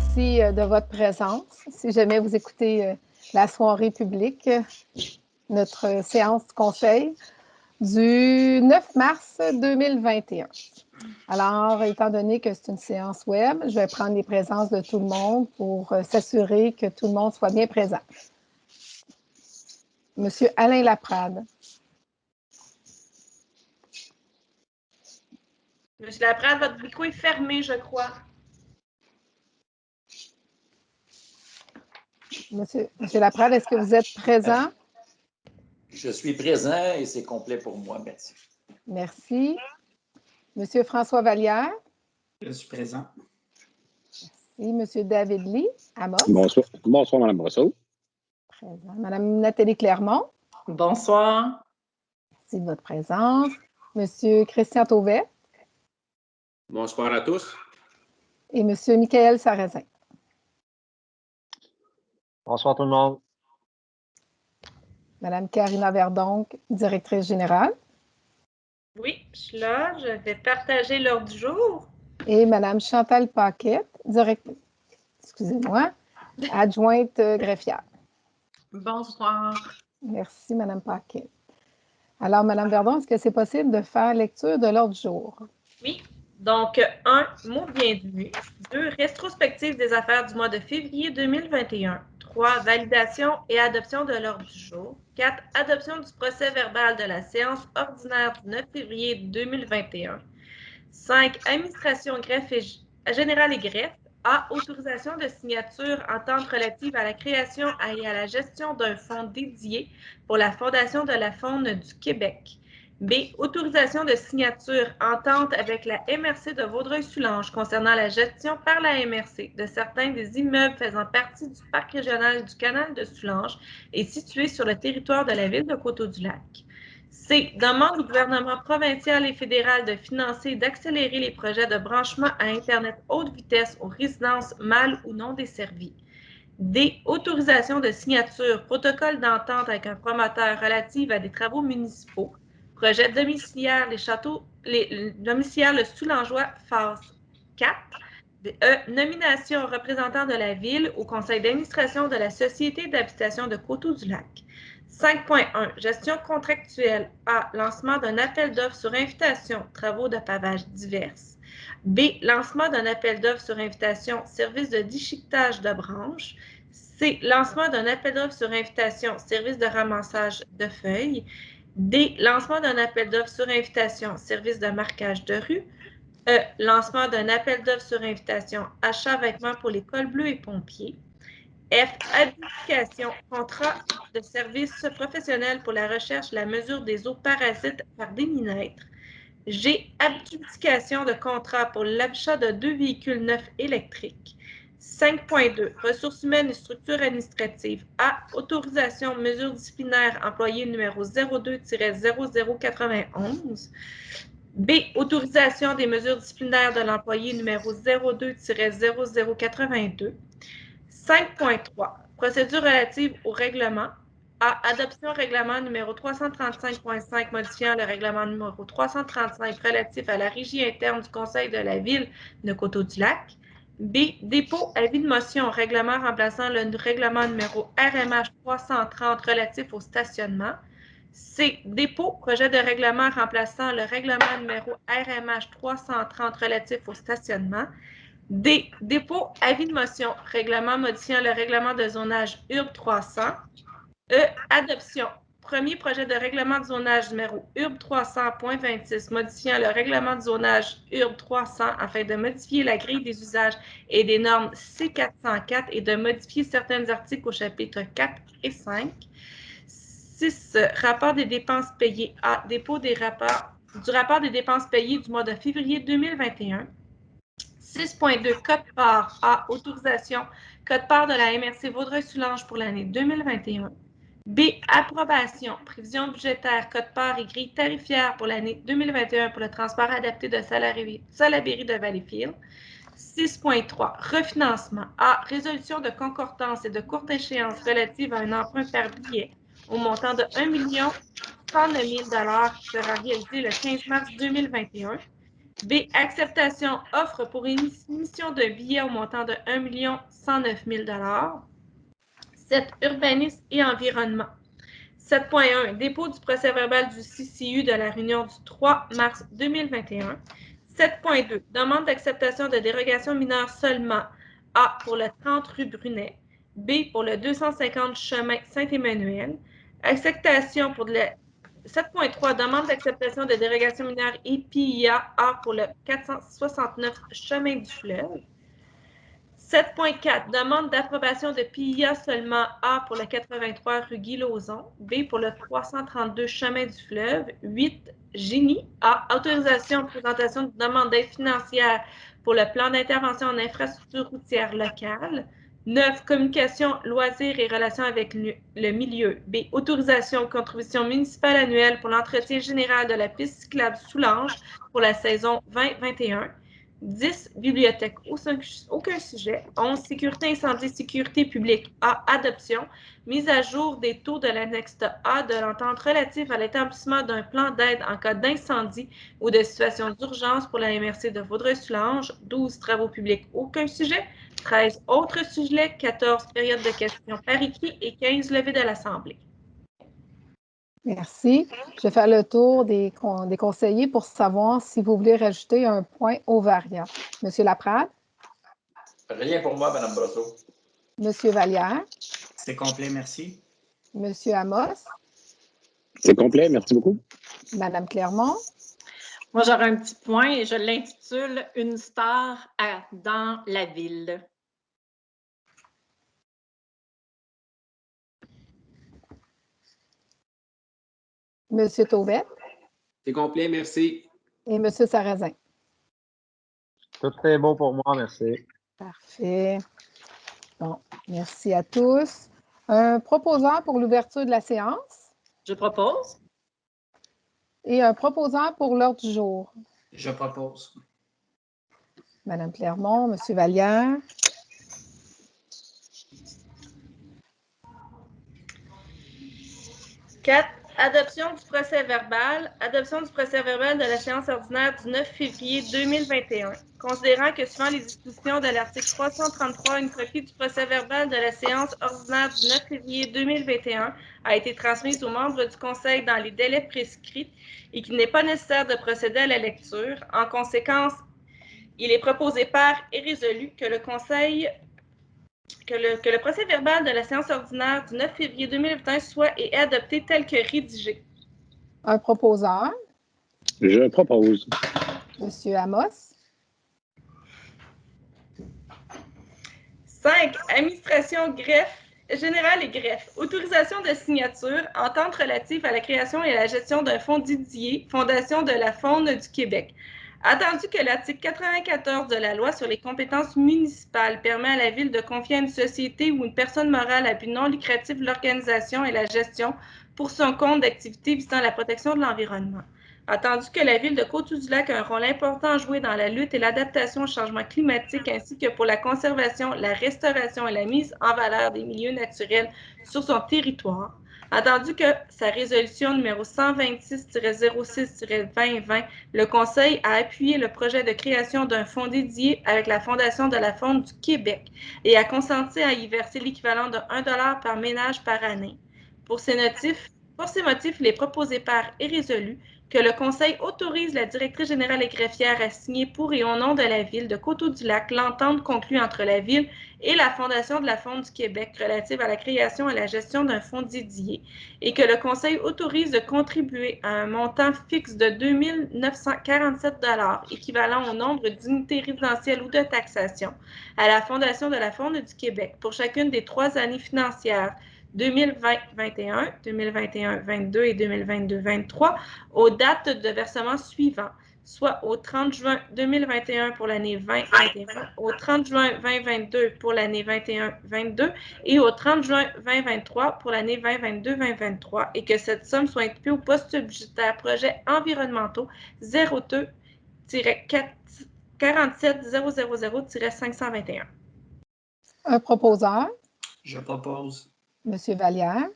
merci de votre présence. Si jamais vous écoutez la soirée publique, notre séance conseil du 9 mars 2021. Alors, étant donné que c'est une séance web, je vais prendre les présences de tout le monde pour s'assurer que tout le monde soit bien présent. Monsieur Alain Laprade. Monsieur Laprade, votre micro est fermé, je crois. Monsieur Laprade, est-ce que vous êtes présent? Je suis présent et c'est complet pour moi. Merci. Merci. Monsieur François Vallière. Je suis présent. Merci. Monsieur David Lee. Amos. Bonsoir. Bonsoir, Mme Brosseau. Présent. Madame Nathalie Clermont. Bonsoir. Merci de votre présence. Monsieur Christian Tauvet. Bonsoir à tous. Et Monsieur Michael Sarrazin. Bonsoir tout le monde. Madame Karina Verdonck, directrice générale. Oui, je suis là. Je vais partager l'ordre du jour. Et Madame Chantal Paquette, directrice, excusez-moi, adjointe greffière. Bonsoir. Merci, Madame Paquette. Alors, Madame Verdon, est-ce que c'est possible de faire lecture de l'ordre du jour? Oui. Donc, 1, mot bienvenue. 2, rétrospective des affaires du mois de février 2021. 3, validation et adoption de l'ordre du jour. 4, adoption du procès verbal de la séance ordinaire du 9 février 2021. 5, administration greffe générale et greffe. A, autorisation de signature entente relative à la création et à la gestion d'un fonds dédié pour la Fondation de la faune du Québec. B, autorisation de signature entente avec la MRC de Vaudreuil-Soulanges concernant la gestion par la MRC de certains des immeubles faisant partie du parc régional du canal de Soulanges et situés sur le territoire de la ville de Coteau-du-Lac. C, demande au gouvernement provincial et fédéral de financer et d'accélérer les projets de branchement à Internet haute vitesse aux résidences mal ou non desservies. D, autorisation de signature, protocole d'entente avec un promoteur relative à des travaux municipaux. Projet domiciliaire domiciliaire le Soulangeois phase 4. E, nomination représentant de la ville au conseil d'administration de la Société d'habitation de Coteau-du-Lac. 5.1. Gestion contractuelle. A, lancement d'un appel d'offres sur invitation, travaux de pavage divers. B, lancement d'un appel d'offres sur invitation, service de déchiquetage de branches. C, lancement d'un appel d'offres sur invitation, service de ramassage de feuilles. D, lancement d'un appel d'offres sur invitation, service de marquage de rue. E, lancement d'un appel d'offres sur invitation, achat vêtements pour les cols bleus et pompiers. F, adjudication, contrat de service professionnel pour la recherche et la mesure des eaux parasites par déminêtre. G, adjudication de contrat pour l'achat de 2 véhicules neufs électriques. 5.2, ressources humaines et structures administratives. A, autorisation, mesures disciplinaires, employé numéro 02-0091. B, autorisation des mesures disciplinaires de l'employé numéro 02-0082. 5.3, procédure relative au règlement. A, adoption règlement numéro 335.5 modifiant le règlement numéro 335 relatif à la régie interne du Conseil de la Ville de Coteau-du-Lac. B, dépôt avis de motion règlement remplaçant le règlement numéro RMH 330 relatif au stationnement. C, dépôt projet de règlement remplaçant le règlement numéro RMH 330 relatif au stationnement. D, dépôt avis de motion règlement modifiant le règlement de zonage URB 300. E, adoption premier projet de règlement de zonage numéro URB 300.26 modifiant le règlement de zonage URB 300 afin de modifier la grille des usages et des normes C404 et de modifier certains articles au chapitre 4 et 5. 6. Rapport des dépenses payées. A, dépôt du rapport des dépenses payées du mois de février 2021. 6.2. Quote-part. A, autorisation. Quote-part de la MRC Vaudreuil-Soulanges pour l'année 2021. B, approbation. Prévision budgétaire, quote-part et grille tarifaire pour l'année 2021 pour le transport adapté de Salaberry de Valleyfield. 6.3. Refinancement. A, résolution de concordance et de courte échéance relative à un emprunt par billet au montant de 1 139 000 qui sera réalisé le 15 mars 2021. B. Acceptation offre pour émission d'un billet au montant de 1 109 000 $. 7. Urbanisme et environnement. 7.1. Dépôt du procès-verbal du CCU de la réunion du 3 mars 2021. 7.2. Demande d'acceptation de dérogation mineure seulement. A. Pour le 30 rue Brunet. B. Pour le 250 chemin Saint-Emmanuel. Acceptation pour le 7.3. Demande d'acceptation de dérogation mineure et PIA A pour le 469 chemin du fleuve. 7.4. Demande d'approbation de PIA seulement A pour le 83 rue Guy-Lauzon, B pour le 332 chemin du fleuve. 8. Génie A. Autorisation de présentation de demande d'aide financière pour le plan d'intervention en infrastructure routière locale. 9. Communication, loisirs et relations avec le milieu. B. Autorisation de contribution municipale annuelle pour l'entretien général de la piste cyclable Soulanges pour la saison 2021. 10. Bibliothèque, aucun sujet. 11. Sécurité incendie, sécurité publique A. Adoption. Mise à jour des taux de l'annexe A de l'entente relative à l'établissement d'un plan d'aide en cas d'incendie ou de situation d'urgence pour la MRC de Vaudreuil-Soulanges. 12. Travaux publics, aucun sujet. 13. Autres sujets. 14. Période de questions par écrit et 15. Levée de l'Assemblée. Merci. Je vais faire le tour des conseillers pour savoir si vous voulez rajouter un point au variant. Monsieur Laprade? Rien pour moi, Mme Brosseau. Monsieur Vallière? C'est complet, merci. Monsieur Amos? C'est complet, merci beaucoup. Madame Clermont? Moi, j'aurais un petit point et je l'intitule « Une star dans la ville ». Monsieur Taubet? C'est complet, merci. Et Monsieur Sarrazin? Tout est beau pour moi, merci. Parfait. Bon, merci à tous. Un proposeur pour l'ouverture de la séance Je propose. et un proposeur pour l'ordre du jour. Je propose. Madame Clermont, Monsieur Vallière. Quatre. Adoption du procès-verbal. Adoption du procès-verbal de la séance ordinaire du 9 février 2021. Considérant que, suivant les dispositions de l'article 333, une copie du procès-verbal de la séance ordinaire du 9 février 2021 a été transmise aux membres du Conseil dans les délais prescrits et qu'il n'est pas nécessaire de procéder à la lecture. En conséquence, il est proposé par et résolu que le Conseil que le procès-verbal de la séance ordinaire du 9 février 2021 soit et est adopté tel que rédigé. Un proposeur. Je propose. Monsieur Amos. 5. Administration, greffe générale et greffe. Autorisation de signature, entente relative à la création et à la gestion d'un fonds dédié, Fondation de la faune du Québec. Attendu que l'article 94 de la loi sur les compétences municipales permet à la Ville de confier à une société ou une personne morale à but non lucratif l'organisation et la gestion pour son compte d'activités visant la protection de l'environnement. Attendu que la Ville de Coteau-du-Lac a un rôle important à jouer dans la lutte et l'adaptation au changement climatique ainsi que pour la conservation, la restauration et la mise en valeur des milieux naturels sur son territoire. Attendu que sa résolution numéro 126-06-2020, le Conseil a appuyé le projet de création d'un fonds dédié avec la Fondation de la faune du Québec et a consenti à y verser l'équivalent de 1 $ par ménage par année. Pour ces motifs, il est proposé par et résolu que le Conseil autorise la directrice générale et greffière à signer pour et au nom de la Ville de Coteau-du-Lac l'entente conclue entre la Ville et la Fondation de la faune du Québec relative à la création et à la gestion d'un fonds dédié et que le Conseil autorise de contribuer à un montant fixe de 2 947 $ équivalent au nombre d'unités résidentielles ou de taxation à la Fondation de la faune du Québec pour chacune des 3 années financières 2020-21, 2021-22 et 2022-23 aux dates de versement suivants, soit au 30 juin 2021 pour l'année 2021, au 30 juin 2022 pour l'année 21-22 et au 30 juin 2023 pour l'année 2022-2023 et que cette somme soit imputée au poste budgétaire projets environnementaux 02-47000-521. Un proposeur. Je propose. Monsieur Vallière.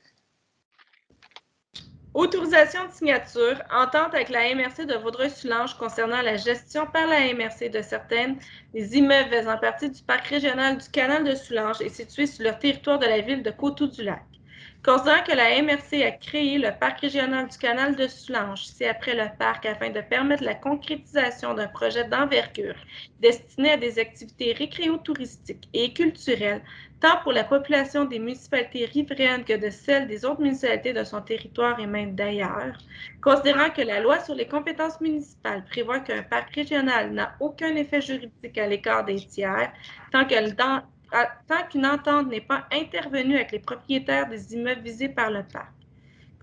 Autorisation de signature, entente avec la MRC de Vaudreuil-Soulanges concernant la gestion par la MRC de certaines des immeubles faisant partie du parc régional du canal de Soulanges et situés sur le territoire de la ville de Coteau-du-Lac. Considérant que la MRC a créé le parc régional du canal de Soulanges, c'est après le parc afin de permettre la concrétisation d'un projet d'envergure destiné à des activités récréo-touristiques et culturelles, tant pour la population des municipalités riveraines que de celles des autres municipalités de son territoire et même d'ailleurs, considérant que la loi sur les compétences municipales prévoit qu'un parc régional n'a aucun effet juridique à l'écart des tiers, tant qu'une entente n'est pas intervenue avec les propriétaires des immeubles visés par le parc.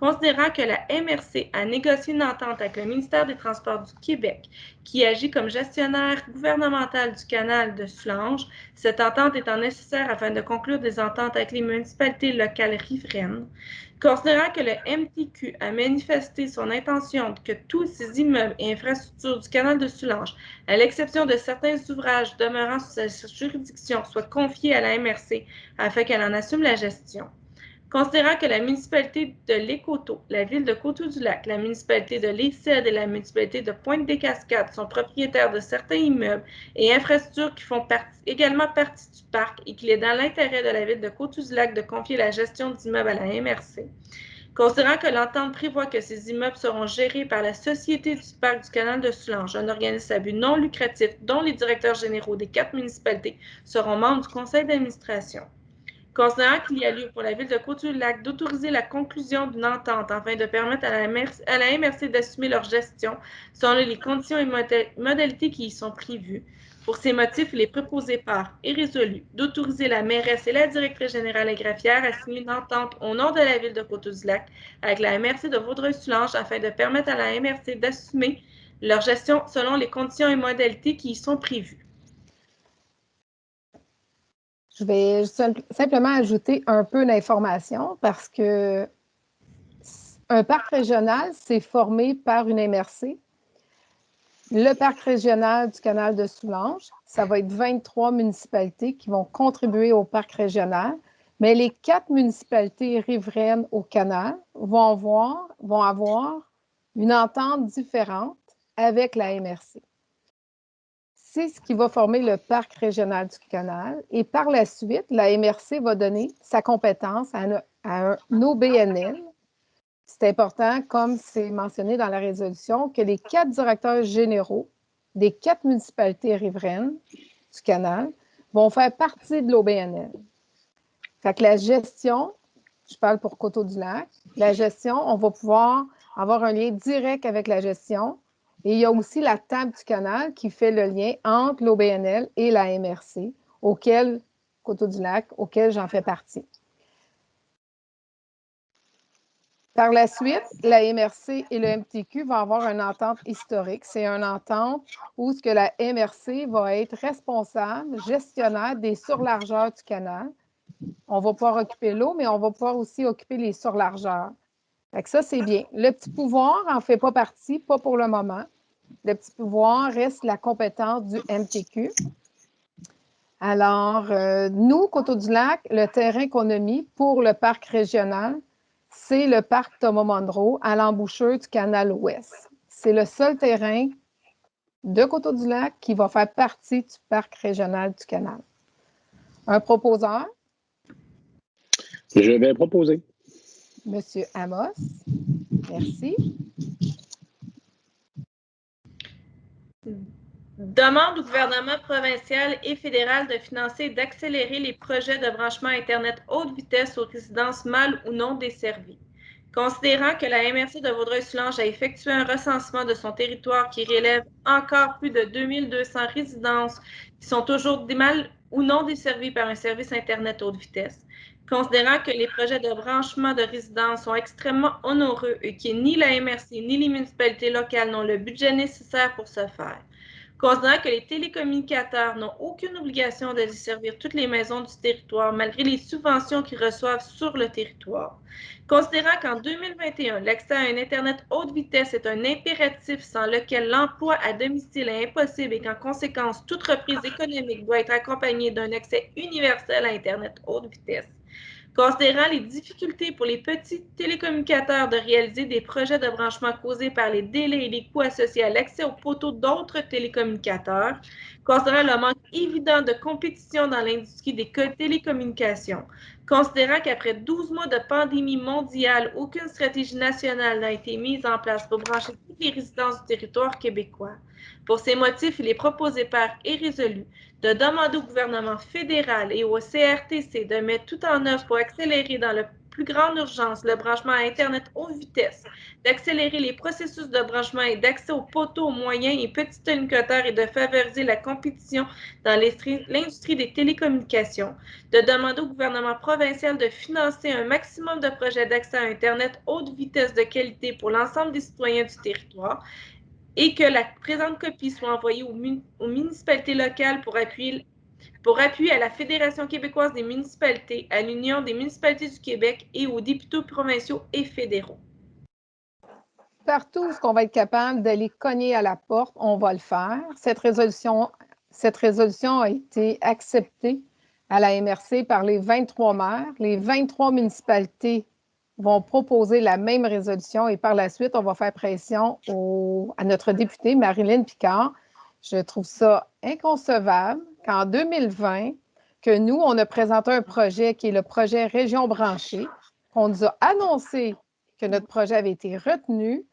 Considérant que la MRC a négocié une entente avec le ministère des Transports du Québec, qui agit comme gestionnaire gouvernemental du canal de Soulanges, cette entente étant nécessaire afin de conclure des ententes avec les municipalités locales riveraines. Considérant que le MTQ a manifesté son intention que tous ces immeubles et infrastructures du canal de Soulanges, à l'exception de certains ouvrages demeurant sous sa juridiction, soient confiés à la MRC afin qu'elle en assume la gestion. Considérant que la municipalité de l'Écoto, la ville de Coteau-du-Lac, la municipalité de l'Écède et la municipalité de Pointe-des-Cascades sont propriétaires de certains immeubles et infrastructures qui font également partie du parc et qu'il est dans l'intérêt de la ville de Coteau-du-Lac de confier la gestion d'immeubles à la MRC. Considérant que l'entente prévoit que ces immeubles seront gérés par la Société du parc du canal de Soulanges, un organisme à but non lucratif dont les directeurs généraux des 4 municipalités seront membres du conseil d'administration. Considérant qu'il y a lieu pour la ville de Coteau-du-Lac d'autoriser la conclusion d'une entente afin de permettre à la MRC d'assumer leur gestion selon les conditions et modalités qui y sont prévues. Pour ces motifs, il est proposé par et résolu d'autoriser la mairesse et la directrice générale et greffière à signer une entente au nom de la ville de Coteau-du-Lac avec la MRC de Vaudreuil-Soulanges afin de permettre à la MRC d'assumer leur gestion selon les conditions et modalités qui y sont prévues. Je vais simplement ajouter un peu d'informations parce que un parc régional, c'est formé par une MRC. Le parc régional du canal de Soulanges, ça va être 23 municipalités qui vont contribuer au parc régional, mais les 4 municipalités riveraines au canal vont avoir une entente différente avec la MRC. C'est ce qui va former le parc régional du canal. Et par la suite, la MRC va donner sa compétence à un OBNL. C'est important, comme c'est mentionné dans la résolution, que les 4 directeurs généraux des 4 municipalités riveraines du canal vont faire partie de l'OBNL. Fait que la gestion, je parle pour Coteau-du-Lac, la gestion, on va pouvoir avoir un lien direct avec la gestion. Et il y a aussi la table du canal qui fait le lien entre l'OBNL et la MRC, Coteau-du-Lac, auquel j'en fais partie. Par la suite, la MRC et le MTQ vont avoir une entente historique. C'est une entente où ce que la MRC va être responsable, gestionnaire des surlargeurs du canal. On va pouvoir occuper l'eau, mais on va pouvoir aussi occuper les surlargeurs. Fait que ça, c'est bien. Le petit pouvoir n'en fait pas partie, pas pour le moment. Le petit pouvoir reste la compétence du MTQ. Alors, nous, Coteau-du-Lac, le terrain qu'on a mis pour le parc régional, c'est le parc Thomas-Monroe à l'embouchure du canal ouest. C'est le seul terrain de Coteau-du-Lac qui va faire partie du parc régional du canal. Un proposeur? Je vais proposer. Monsieur Amos. Merci. Demande au gouvernement provincial et fédéral de financer et d'accélérer les projets de branchement Internet haute vitesse aux résidences mal ou non desservies. Considérant que la MRC de Vaudreuil-Soulanges a effectué un recensement de son territoire qui relève encore plus de 2200 résidences qui sont toujours mal ou non desservies par un service Internet haute vitesse, considérant que les projets de branchement de résidences sont extrêmement onéreux et que ni la MRC ni les municipalités locales n'ont le budget nécessaire pour ce faire, considérant que les télécommunicateurs n'ont aucune obligation de desservir toutes les maisons du territoire malgré les subventions qu'ils reçoivent sur le territoire, considérant qu'en 2021, l'accès à un Internet haute vitesse est un impératif sans lequel l'emploi à domicile est impossible et qu'en conséquence, toute reprise économique doit être accompagnée d'un accès universel à Internet haute vitesse, Considérant les difficultés pour les petits télécommunicateurs de réaliser des projets de branchement causés par les délais et les coûts associés à l'accès aux poteaux d'autres télécommunicateurs, considérant le manque évident de compétition dans l'industrie des télécommunications, considérant qu'après 12 mois de pandémie mondiale, aucune stratégie nationale n'a été mise en place pour brancher toutes les résidences du territoire québécois. Pour ces motifs, il est proposé par et résolu de demander au gouvernement fédéral et au CRTC de mettre tout en œuvre pour accélérer dans la plus grande urgence le branchement à Internet haute vitesse, d'accélérer les processus de branchement et d'accès aux poteaux moyens et petits télécommunicateurs et de favoriser la compétition dans l'industrie des télécommunications, de demander au gouvernement provincial de financer un maximum de projets d'accès à Internet haute vitesse de qualité pour l'ensemble des citoyens du territoire, et que la présente copie soit envoyée aux municipalités locales pour appui à la Fédération québécoise des municipalités, à l'Union des municipalités du Québec et aux députés provinciaux et fédéraux. Partout où on va être capable d'aller cogner à la porte, on va le faire. Cette résolution a été acceptée à la MRC par les 23 maires. Les 23 municipalités vont proposer la même résolution et par la suite, on va faire pression à notre députée, Marilyn Picard. Je trouve ça inconcevable qu'en 2020, que nous, on a présenté un projet qui est le projet Région branchée, qu'on nous a annoncé que notre projet avait été retenu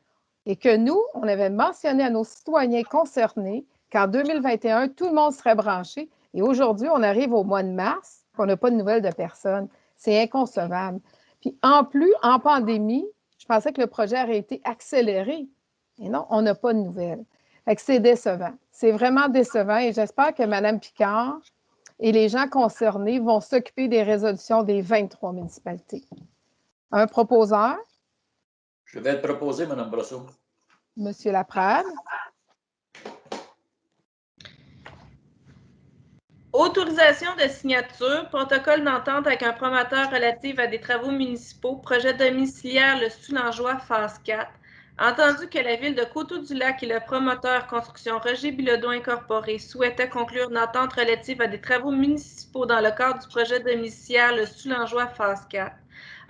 et que nous, on avait mentionné à nos citoyens concernés qu'en 2021, tout le monde serait branché. Et aujourd'hui, on arrive au mois de mars, on n'a pas de nouvelles de personne. C'est inconcevable. Puis en plus, en pandémie, je pensais que le projet aurait été accéléré. Et non, on n'a pas de nouvelles. Fait que c'est décevant. C'est vraiment décevant et j'espère que Mme Picard et les gens concernés vont s'occuper des résolutions des 23 municipalités. Un proposeur? Je vais le proposer, Mme Brosseau. Monsieur Laprade? Autorisation de signature, protocole d'entente avec un promoteur relatif à des travaux municipaux, projet domiciliaire Le Soulangeois, phase 4. Entendu que la Ville de Coteau-du-Lac et le promoteur Construction Roger Bilodeau Incorporé souhaitaient conclure une entente relative à des travaux municipaux dans le cadre du projet domiciliaire Le Soulangeois, phase 4.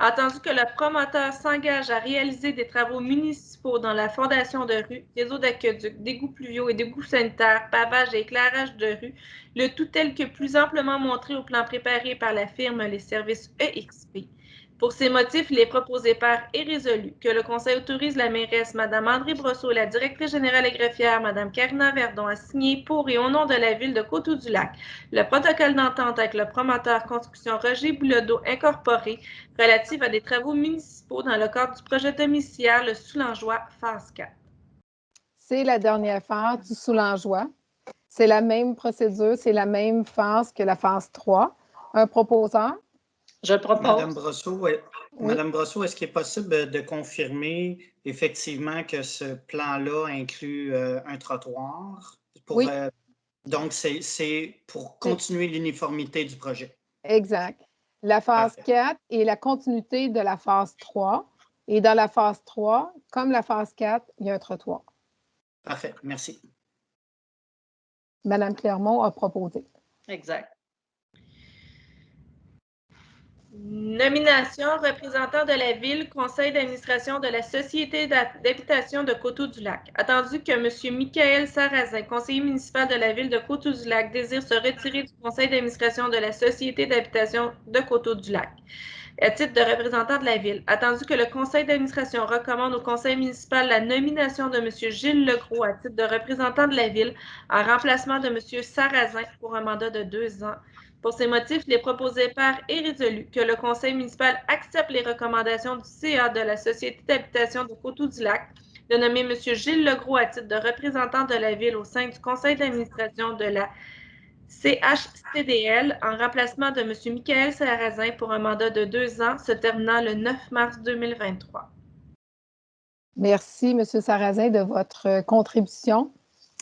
Entendu que le promoteur s'engage à réaliser des travaux municipaux dans la fondation de rue, réseau d'aqueduc, d'égouts pluviaux et d'égouts sanitaires, pavage et éclairage de rue, le tout tel que plus amplement montré au plan préparé par la firme Les Services EXP. Pour ces motifs, il est proposé par et résolu que le Conseil autorise la mairesse Mme André Brosseau, la directrice générale et greffière Mme Karina Verdon à signer pour et au nom de la Ville de Coteau-du-Lac le protocole d'entente avec le promoteur Construction Roger Bilodeau Incorporé relatif à des travaux municipaux dans le cadre du projet domiciliaire Le Soulangeois, phase 4. C'est la dernière phase du Soulangeois. C'est la même procédure, c'est la même phase que la phase 3. Un proposeur? Je propose. Madame Brosseau, est-ce qu'il est possible de confirmer effectivement que ce plan-là inclut un trottoir? Oui. Donc, c'est pour continuer l'uniformité du projet. Exact. La phase Parfait. 4 est la continuité de la phase 3. Et dans la phase 3, comme la phase 4, il y a un trottoir. Parfait. Merci. Mme Clermont a proposé. Exact. Nomination représentant de la Ville, conseil d'administration de la Société d'habitation de Coteau-du-Lac. Attendu que M. Michael Sarrazin, conseiller municipal de la Ville de Coteau-du-Lac, désire se retirer du conseil d'administration de la Société d'habitation de Coteau-du-Lac à titre de représentant de la Ville. Attendu que le conseil d'administration recommande au conseil municipal la nomination de M. Gilles Legros à titre de représentant de la Ville en remplacement de M. Sarrazin pour un mandat de 2 ans. Pour ces motifs, il est proposé par et résolu que le conseil municipal accepte les recommandations du CA de la Société d'habitation de Coteau-du-Lac de nommer M. Gilles Legros à titre de représentant de la Ville au sein du conseil d'administration de la CHCDL en remplacement de M. Michael Sarrazin pour un mandat de 2 ans se terminant le 9 mars 2023. Merci, M. Sarrazin, de votre contribution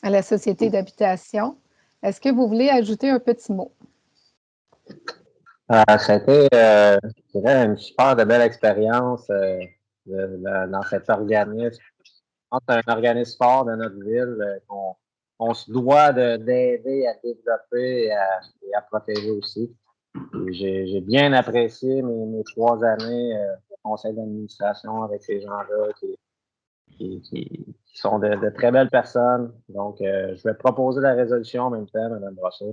à la Société d'habitation. Est-ce que vous voulez ajouter un petit mot? Ça a été, je dirais, une super de belle expérience dans cet organisme. C'est un organisme fort de notre ville qu'on se doit d'aider à développer et à protéger aussi. J'ai bien apprécié mes 3 années au conseil d'administration avec ces gens-là qui sont de très belles personnes. Donc, je vais proposer la résolution en même temps, Mme Brosseau.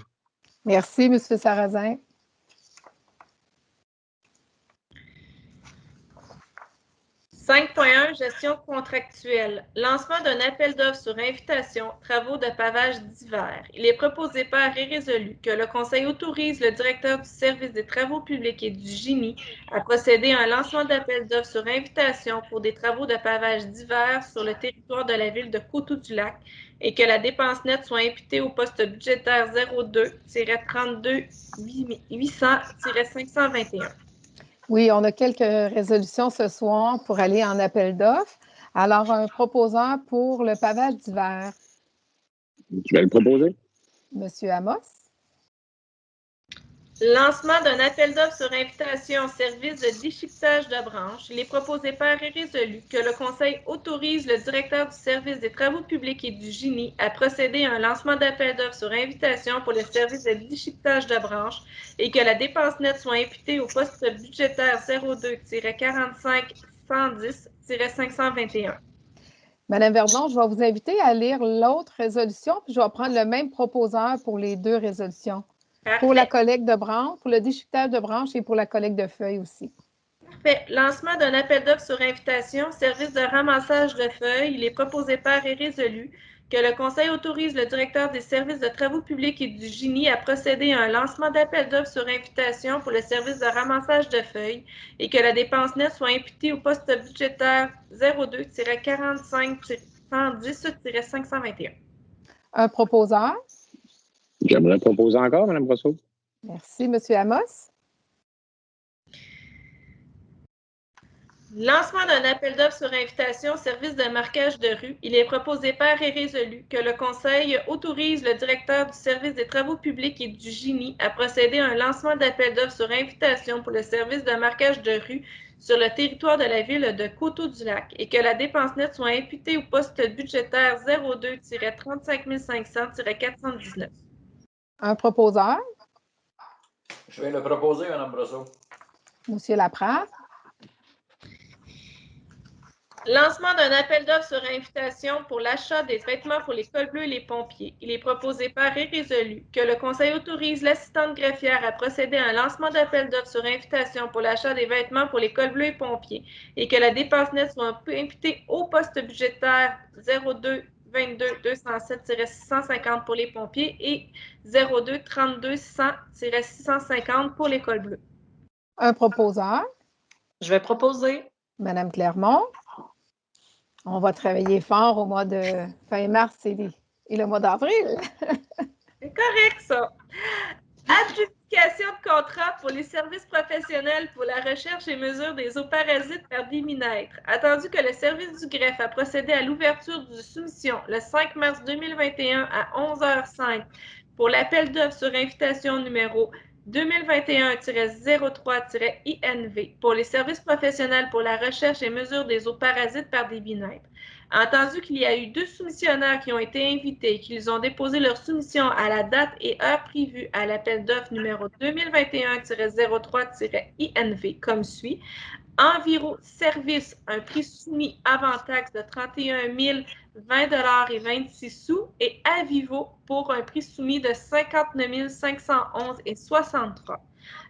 Merci, M. Sarrazin. « 5.1 Gestion contractuelle. Lancement d'un appel d'offres sur invitation, travaux de pavage d'hiver. Il est proposé par et résolu que le Conseil autorise le directeur du service des travaux publics et du génie à procéder à un lancement d'appel d'offres sur invitation pour des travaux de pavage d'hiver sur le territoire de la ville de Coteau-du-Lac et que la dépense nette soit imputée au poste budgétaire 02-32-800-521. Oui, on a quelques résolutions ce soir pour aller en appel d'offres. Alors, un proposant pour le pavage d'hiver. Je vais le proposer. Monsieur Amos. Lancement d'un appel d'offres sur invitation au service de déchiquetage de branches. Il est proposé par et résolu que le Conseil autorise le directeur du service des travaux publics et du génie à procéder à un lancement d'appel d'offres sur invitation pour le service de déchiquetage de branches et que la dépense nette soit imputée au poste budgétaire 02-45-110-521. Madame Verdon, je vais vous inviter à lire l'autre résolution, puis je vais prendre le même proposeur pour les 2 résolutions. Parfait. Pour la collecte de branches, pour le déchiquetage de branches et pour la collecte de feuilles aussi. Parfait. Lancement d'un appel d'offres sur invitation, service de ramassage de feuilles. Il est proposé par et résolu que le Conseil autorise le directeur des services de travaux publics et du génie à procéder à un lancement d'appel d'offres sur invitation pour le service de ramassage de feuilles et que la dépense nette soit imputée au poste budgétaire 02-45-110-521. Un proposeur. J'aimerais proposer encore, Mme Brosseau. Merci, M. Amos. Lancement d'un appel d'offres sur invitation au service de marquage de rue. Il est proposé par et résolu que le Conseil autorise le directeur du service des travaux publics et du génie à procéder à un lancement d'appel d'offres sur invitation pour le service de marquage de rue sur le territoire de la ville de Coteau-du-Lac et que la dépense nette soit imputée au poste budgétaire 02-35 500-419. Un proposeur. Je vais le proposer, Mme Brosseau. Monsieur Laprade. Lancement d'un appel d'offres sur invitation pour l'achat des vêtements pour les cols bleus et les pompiers. Il est proposé par et résolu que le Conseil autorise l'assistante greffière à procéder à un lancement d'appel d'offres sur invitation pour l'achat des vêtements pour les cols bleus et pompiers et que la dépense nette soit imputée au poste budgétaire 02-22-207-650 pour les pompiers et 02-32-100-650 pour les cols bleus. Un proposeur. Je vais proposer. Madame Clermont. On va travailler fort au mois de fin mars et le mois d'avril. C'est correct, ça. Adjudication de contrat pour les services professionnels pour la recherche et mesure des eaux-parasites par déminètre. Attendu que le service du greffe a procédé à l'ouverture de soumission le 5 mars 2021 à 11h05 pour l'appel d'offres sur invitation numéro 2021-03-INV pour les services professionnels pour la recherche et mesure des eaux-parasites par déminètre. Entendu qu'il y a eu 2 soumissionnaires qui ont été invités et qu'ils ont déposé leur soumission à la date et heure prévue à l'appel d'offres numéro 2021-03-INV comme suit. Enviro Service, un prix soumis avant taxe de 31 020,26 $ et Avivo pour un prix soumis de 59 511,63 $.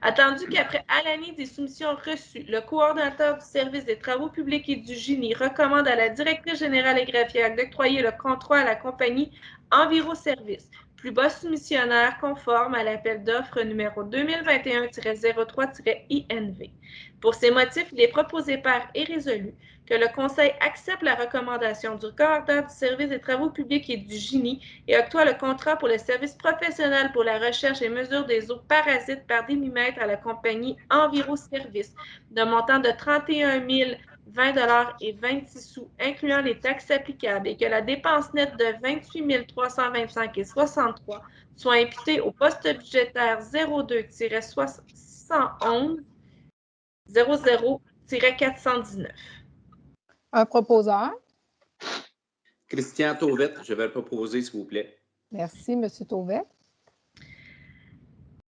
Attendu qu'après l'année des soumissions reçues, le coordonnateur du service des travaux publics et du génie recommande à la directrice générale et greffière d'octroyer le contrat à la compagnie Enviro Service, plus bas soumissionnaire conforme à l'appel d'offres numéro 2021-03-INV. Pour ces motifs, il est proposé par et résolu que le Conseil accepte la recommandation du coordonnateur du service des travaux publics et du génie et octroie le contrat pour le service professionnel pour la recherche et mesure des eaux parasites par démimètre à la compagnie Enviro Service d'un montant de 31 020,26 $, incluant les taxes applicables, et que la dépense nette de 28 325,63 $ soit imputée au poste budgétaire 02-611-00-419. Un proposeur. Christian Tauvette, je vais le proposer, s'il vous plaît. Merci, M. Tauvette.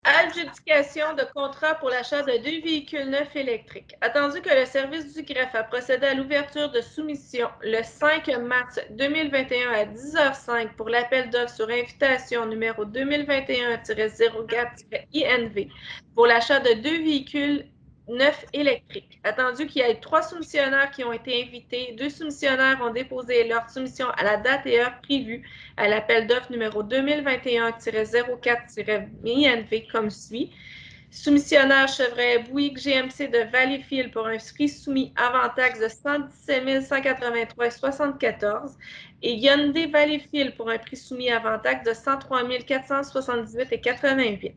Adjudication de contrat pour l'achat de 2 véhicules neufs électriques. Attendu que le service du greffe a procédé à l'ouverture de soumission le 5 mars 2021 à 10h05 pour l'appel d'offres sur invitation numéro 2021-04-INV pour l'achat de 2 véhicules neufs électriques. Attendu qu'il y ait 3 soumissionnaires qui ont été invités, 2 soumissionnaires ont déposé leur soumission à la date et heure prévue à l'appel d'offres numéro 2021-04-INV comme suit. Soumissionnaire Chevrolet Bouygues GMC de Valleyfield pour un prix soumis avant taxe de 117 183,74 et Hyundai Valleyfield pour un prix soumis avant taxe de 103 478,88.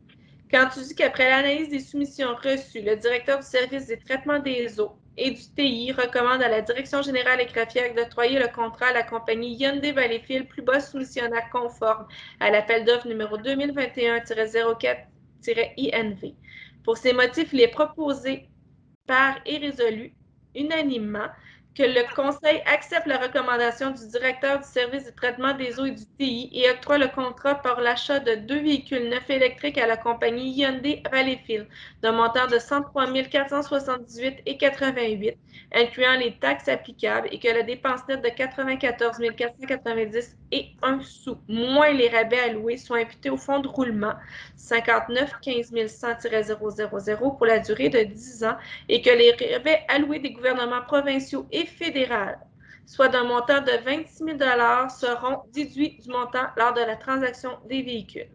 Quand tu dis qu'après l'analyse des soumissions reçues, le directeur du service des traitements des eaux et du TI recommande à la Direction générale et greffière d'octroyer le contrat à la compagnie Hyundai Valleyfield plus bas soumissionnaire conforme à l'appel d'offres numéro 2021-04-INV. Pour ces motifs, il est proposé par et résolu unanimement que le Conseil accepte la recommandation du directeur du service de traitement des eaux et du TI et octroie le contrat pour l'achat de 2 véhicules neufs électriques à la compagnie Hyundai Valleyfield d'un montant de 103 478,88, incluant les taxes applicables, et que la dépense nette de 94 490 et 1 sou, moins les rabais alloués, soit imputée au fonds de roulement 59 15 100-000 pour la durée de 10 ans et que les rabais alloués des gouvernements provinciaux et fédéraux, soit d'un montant de 26 000 $, seront déduits du montant lors de la transaction des véhicules.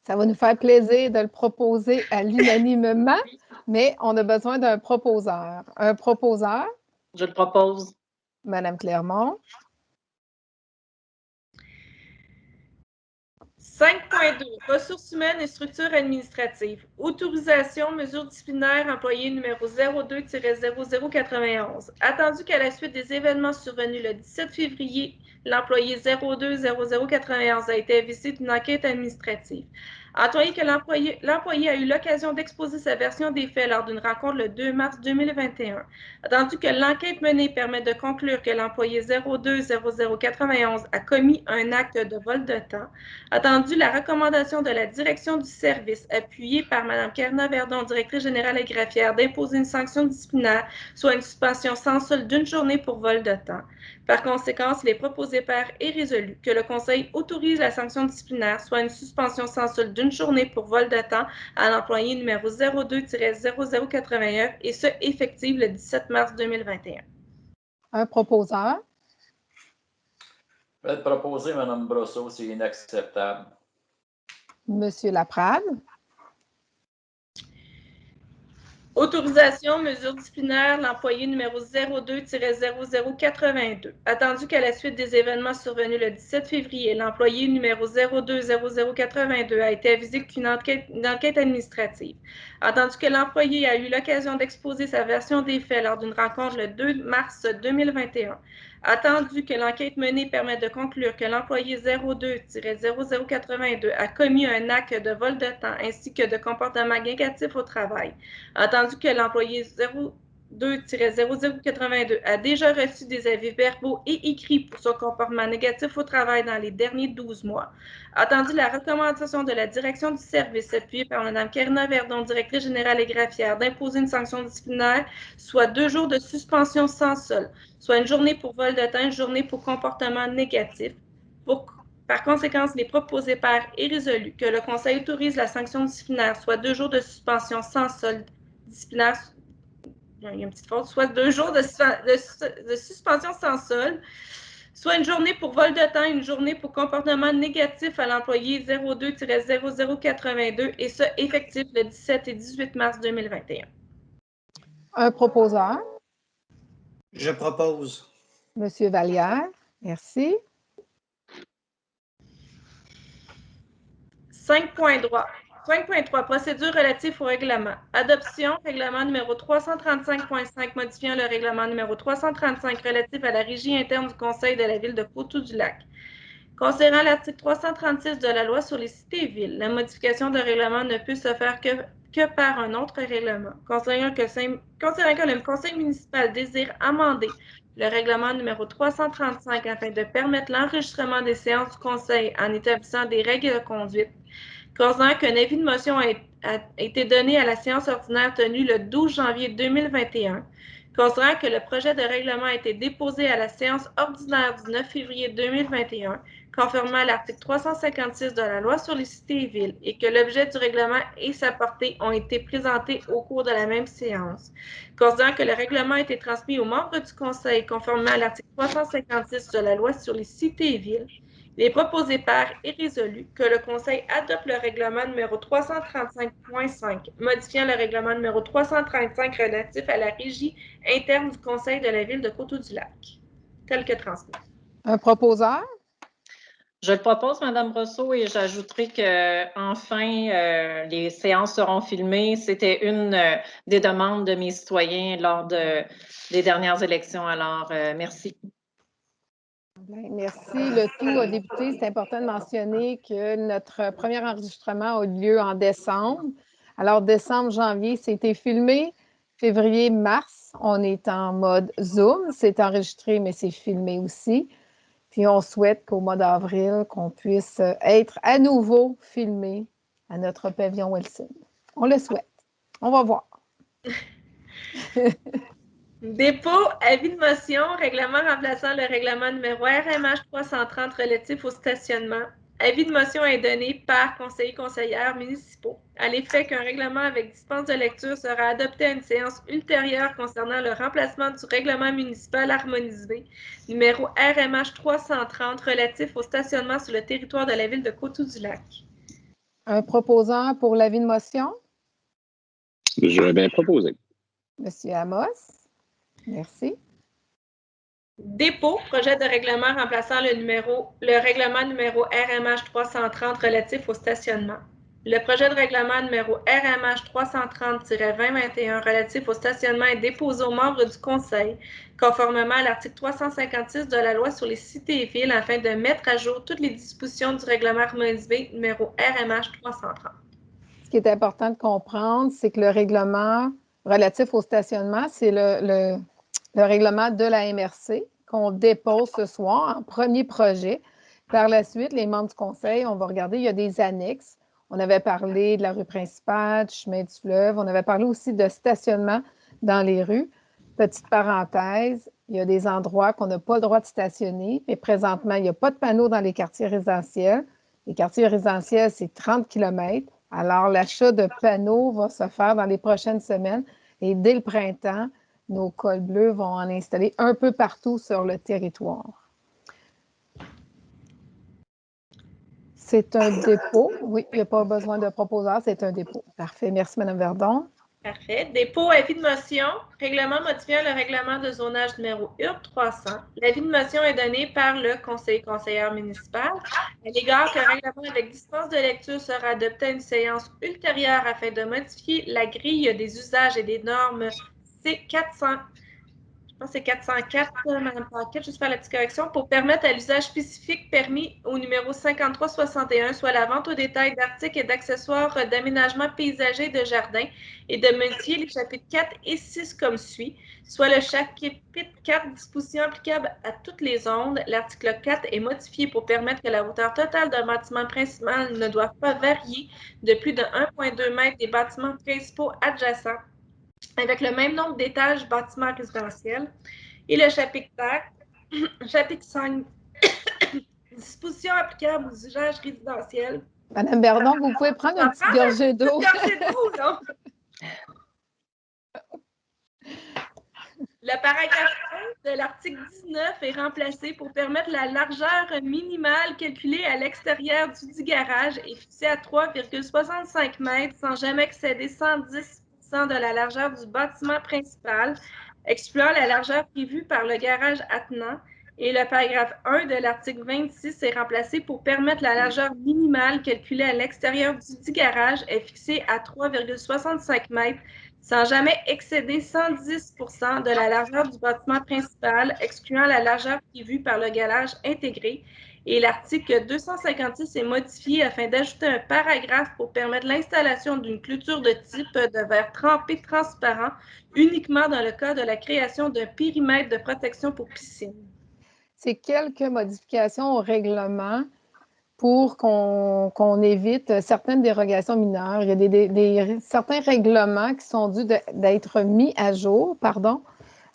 Ça va nous faire plaisir de le proposer à l'unanimement, mais on a besoin d'un proposeur. Un proposeur? Je le propose. Madame Clermont. 5.2. Ressources humaines et structures administratives. Autorisation, mesures disciplinaires, employé numéro 02-0091. Attendu qu'à la suite des événements survenus le 17 février, l'employé 02-0091 a été avisé d'une enquête administrative. Attendu que l'employé a eu l'occasion d'exposer sa version des faits lors d'une rencontre le 2 mars 2021. Attendu que l'enquête menée permet de conclure que l'employé 02-0091 a commis un acte de vol de temps. Attendu la recommandation de la direction du service, appuyée par Mme Karina Verdon, directrice générale et greffière, d'imposer une sanction disciplinaire, soit une suspension sans solde d'une journée pour vol de temps. Par conséquent, il est proposé par et résolu que le Conseil autorise la sanction disciplinaire, soit une suspension sans solde d'une journée pour vol de temps à l'employé numéro 02-0081 et ce, effective le 17 mars 2021. Un proposeur? Je vais te proposer, Mme Brosseau, c'est inacceptable. Monsieur Laprade? Autorisation, mesures disciplinaires, l'employé numéro 02-0082. Attendu qu'à la suite des événements survenus le 17 février, l'employé numéro 02-0082 a été avisé qu'une enquête administrative. Attendu que l'employé a eu l'occasion d'exposer sa version des faits lors d'une rencontre le 2 mars 2021. Attendu que l'enquête menée permet de conclure que l'employé 02-0082 a commis un acte de vol de temps ainsi que de comportement négatif au travail. Attendu que l'employé 02-0082 a déjà reçu des avis verbaux et écrits pour son comportement négatif au travail dans les derniers 12 mois. Attendu la recommandation de la direction du service appuyée par Mme Karina Verdon, directrice générale et greffière, d'imposer une sanction disciplinaire, soit 2 jours de suspension sans solde, soit une journée pour vol de temps, une journée pour comportement négatif. Par conséquent, il est proposé par et résolu que le Conseil autorise la sanction disciplinaire, soit 2 jours de suspension sans solde disciplinaire, il y a une petite faute, soit 2 jours de suspension sans solde, soit une journée pour vol de temps, une journée pour comportement négatif à l'employé 02-0082 et ce, effectif le 17 et 18 mars 2021. Un proposeur? Je propose. Monsieur Vallière, merci. 5.3. Procédure relative au règlement. Adoption, règlement numéro 335.5 modifiant le règlement numéro 335 relatif à la régie interne du Conseil de la Ville de Coteau-du-Lac. Concernant l'article 336 de la loi sur les cités et villes, la modification de règlement ne peut se faire que par un autre règlement. Considérant que le Conseil municipal désire amender le règlement numéro 335 afin de permettre l'enregistrement des séances du Conseil en établissant des règles de conduite, considérant qu'un avis de motion a été donné à la séance ordinaire tenue le 12 janvier 2021, considérant que le projet de règlement a été déposé à la séance ordinaire du 9 février 2021, conformément à l'article 356 de la loi sur les cités et villes, et que l'objet du règlement et sa portée ont été présentés au cours de la même séance. Considérant que le règlement a été transmis aux membres du Conseil, conformément à l'article 356 de la loi sur les cités et villes, il est proposé par et résolu que le Conseil adopte le règlement numéro 335.5, modifiant le règlement numéro 335 relatif à la régie interne du Conseil de la Ville de Coteau-du-Lac, tel que transmis. Un proposeur? Je le propose, Mme Brosseau, et j'ajouterai qu'enfin, les séances seront filmées. C'était une des demandes de mes citoyens lors des dernières élections. Alors, merci. Bien, merci. Le tout a débuté. C'est important de mentionner que notre premier enregistrement a eu lieu en décembre. Alors, décembre, janvier, c'était filmé. Février, mars, on est en mode Zoom. C'est enregistré, mais c'est filmé aussi. Puis, on souhaite qu'au mois d'avril, qu'on puisse être à nouveau filmé à notre pavillon Wilson. On le souhaite. On va voir. Dépôt, avis de motion, règlement remplaçant le règlement numéro RMH 330 relatif au stationnement. Avis de motion est donné par conseillers/conseillères municipaux, à l'effet qu'un règlement avec dispense de lecture sera adopté à une séance ultérieure concernant le remplacement du règlement municipal harmonisé numéro RMH 330 relatif au stationnement sur le territoire de la ville de Coteau-du-Lac. Un proposant pour l'avis de motion? Je vais proposer. Monsieur Amos. Merci. Dépôt, projet de règlement remplaçant le règlement numéro RMH 330 relatif au stationnement. Le projet de règlement numéro RMH 330-2021 relatif au stationnement est déposé aux membres du Conseil, conformément à l'article 356 de la loi sur les cités et villes, afin de mettre à jour toutes les dispositions du règlement harmonisé numéro RMH 330. Ce qui est important de comprendre, c'est que le règlement relatif au stationnement, c'est le règlement de la MRC qu'on dépose ce soir en premier projet. Par la suite, les membres du Conseil, on va regarder, il y a des annexes. On avait parlé de la rue principale, du chemin du fleuve. On avait parlé aussi de stationnement dans les rues. Petite parenthèse, il y a des endroits qu'on n'a pas le droit de stationner, mais présentement, il n'y a pas de panneaux dans les quartiers résidentiels. Les quartiers résidentiels, c'est 30 km. Alors, l'achat de panneaux va se faire dans les prochaines semaines. Et dès le printemps, nos cols bleus vont en installer un peu partout sur le territoire. C'est un dépôt. Oui, il n'y a pas besoin de proposeur, c'est un dépôt. Parfait. Merci, Mme Verdon. Parfait. Dépôt, avis de motion. Règlement modifiant le règlement de zonage numéro URB 300. L'avis de motion est donné par le conseiller/conseillère municipal à l'égard qu'un règlement avec dispense de lecture sera adopté à une séance ultérieure afin de modifier la grille des usages et des normes C400. Je pense que c'est 404, Mme Paquette, juste faire la petite correction, pour permettre à l'usage spécifique permis au numéro 5361, soit la vente au détail d'articles et d'accessoires d'aménagement paysager et de jardin, et de modifier les chapitres 4 et 6 comme suit, soit le chapitre 4, dispositions applicables à toutes les zones. L'article 4 est modifié pour permettre que la hauteur totale d'un bâtiment principal ne doive pas varier de plus de 1,2 m des bâtiments principaux adjacents, avec le même nombre d'étages bâtiments résidentiels. Et le chapitre 4, chapitre 5, dispositions applicables aux usages résidentiels. Madame Verdon, vous pouvez prendre une petite gorgée d'eau. Une gorgée d'eau, non? Le paragraphe 1 de l'article 19 est remplacé pour permettre la largeur minimale calculée à l'extérieur du dit garage et fixée à 3,65 m sans jamais excéder 110 % de la largeur du bâtiment principal, excluant la largeur prévue par le garage attenant. Et le paragraphe 1 de l'article 26 est remplacé pour permettre la largeur minimale calculée à l'extérieur du dit garage est fixée à 3,65 m sans jamais excéder 110 % de la largeur du bâtiment principal, excluant la largeur prévue par le garage intégré. Et l'article 256 est modifié afin d'ajouter un paragraphe pour permettre l'installation d'une clôture de type de verre trempé transparent uniquement dans le cas de la création d'un périmètre de protection pour piscine. C'est quelques modifications au règlement pour qu'on évite certaines dérogations mineures. Il y a certains règlements qui sont dus d'être mis à jour, pardon.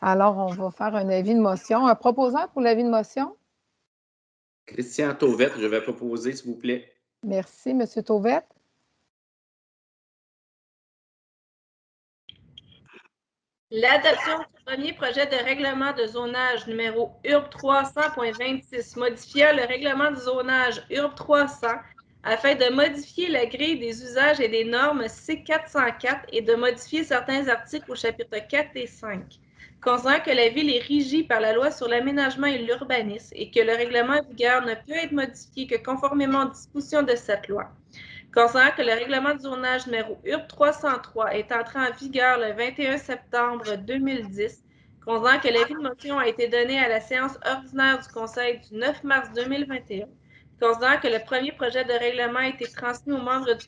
Alors, on va faire un avis de motion. Un proposeur pour l'avis de motion? Christian Tauvette, je vais proposer, s'il vous plaît. Merci, M. Tauvette. L'adoption du premier projet de règlement de zonage numéro URB 300.26, modifiant le règlement de zonage URB 300 afin de modifier la grille des usages et des normes C404 et de modifier certains articles au chapitre 4 et 5. Considérant que la Ville est régie par la loi sur l'aménagement et l'urbanisme et que le règlement en vigueur ne peut être modifié que conformément aux dispositions de cette loi. Considérant que le règlement de zonage numéro URB 303 est entré en vigueur le 21 septembre 2010, considérant que l'avis de motion a été donné à la séance ordinaire du Conseil du 9 mars 2021, considérant que le premier projet de règlement a été transmis aux membres du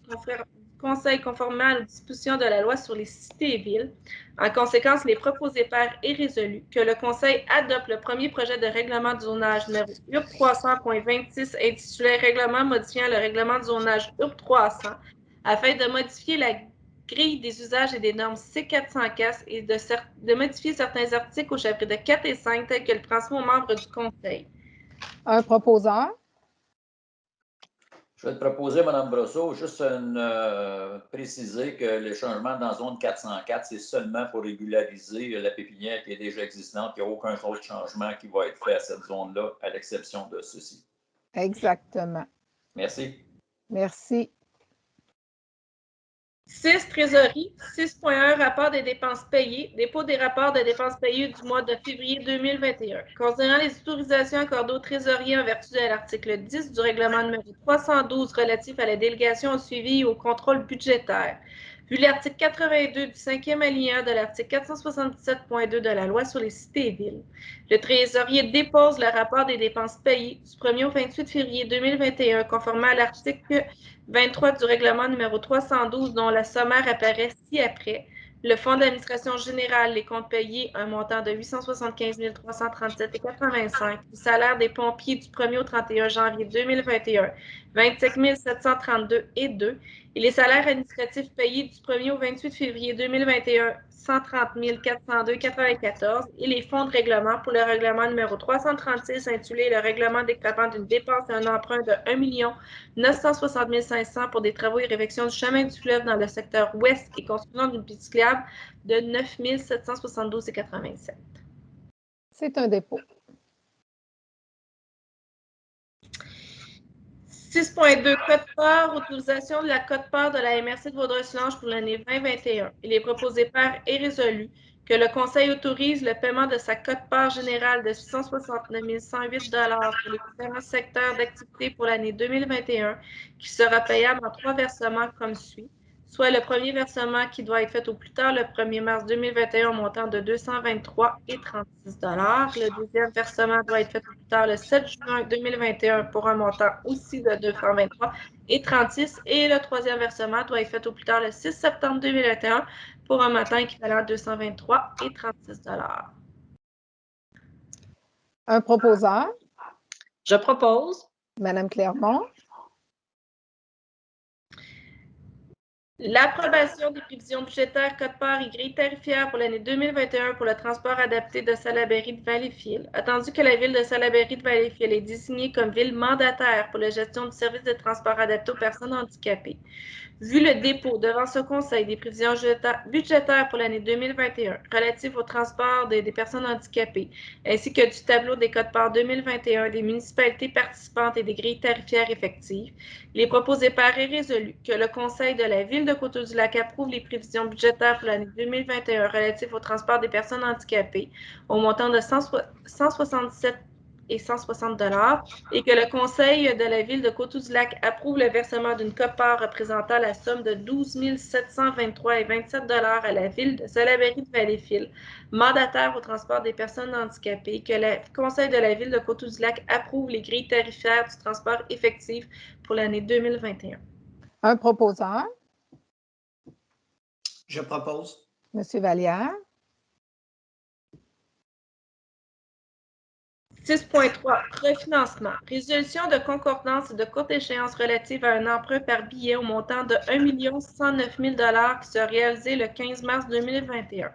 Conseil conformément aux dispositions de la loi sur les cités et villes. En conséquence, il est proposé par et résolu que le Conseil adopte le premier projet de règlement de zonage numéro URB 300.26 intitulé Règlement modifiant le règlement de zonage URB 300 afin de modifier la grille des usages et des normes C404 et de modifier certains articles au chapitre 4 et 5 tels que le transmis aux membres du Conseil. Un proposeur? Je vais te proposer, Mme Brosseau, juste préciser que les changements dans la zone 404, c'est seulement pour régulariser la pépinière qui est déjà existante. Il n'y a aucun autre changement qui va être fait à cette zone-là, à l'exception de ceci. Exactement. Merci. Merci. 6. Trésorerie. 6.1. Rapport des dépenses payées. Dépôt des rapports de dépenses payées du mois de février 2021. Considérant les autorisations accordées aux trésoriers en vertu de l'article 10 du règlement numéro 312 relatif à la délégation au suivi et au contrôle budgétaire. Vu l'article 82 du 5e alinéa de l'article 477.2 de la loi sur les cités et villes, le trésorier dépose le rapport des dépenses payées du 1er au 28 février 2021 conformément à l'article 23 du règlement numéro 312 dont la sommaire apparaît ci-après. Le Fonds d'administration générale, les comptes payés, un montant de 875 337,85. Le salaire des pompiers du 1er au 31 janvier 2021, 27 732,2. Et les salaires administratifs payés du 1er au 28 février 2021, 130 402,94. Et les fonds de règlement pour le règlement numéro 336 intitulé le règlement décrétant d'une dépense et un emprunt de 1 960 500 pour des travaux et réfections du chemin du fleuve dans le secteur ouest et construction d'une piste cyclable de 9 772,87. C'est un dépôt. 6.2. Quote-part, autorisation de la quote-part de la MRC de Vaudreuil-Soulanges pour l'année 2021. Il est proposé par et résolu que le Conseil autorise le paiement de sa quote-part générale de 669 108 pour les différents secteurs d'activité pour l'année 2021, qui sera payable en 3 versements comme suit. Soit le premier versement qui doit être fait au plus tard le 1er mars 2021 au montant de 223,36 $. Le deuxième versement doit être fait au plus tard le 7 juin 2021 pour un montant aussi de 223,36 $. Et le troisième versement doit être fait au plus tard le 6 septembre 2021 pour un montant équivalent à 223,36 $. Un proposeur? Je propose. Madame Clermont? L'approbation des prévisions budgétaires quote-part et grilles tarifaires pour l'année 2021 pour le transport adapté de Salaberry de Valleyfield. Attendu que la ville de Salaberry de Valleyfield est désignée comme ville mandataire pour la gestion du service de transport adapté aux personnes handicapées. Vu le dépôt devant ce Conseil des prévisions budgétaires pour l'année 2021 relatives au transport des personnes handicapées, ainsi que du tableau des quotes-parts 2021 des municipalités participantes et des grilles tarifaires effectives, il est proposé par et résolu que le Conseil de la Ville de Coteau-du-Lac approuve les prévisions budgétaires pour l'année 2021 relatives au transport des personnes handicapées au montant de 167 et 160 $ et que le Conseil de la Ville de Coteau-du-Lac approuve le versement d'une quote-part représentant la somme de 12 723,27 $ à la Ville de Salaberry de Valleyfield, mandataire au transport des personnes handicapées, que le Conseil de la Ville de Coteau-du-Lac approuve les grilles tarifaires du transport effectif pour l'année 2021. Un proposeur? Je propose. Monsieur Vallière? 6.3. Refinancement. Résolution de concordance et de courte échéance relative à un emprunt par billet au montant de 1 109 000 qui sera réalisé le 15 mars 2021.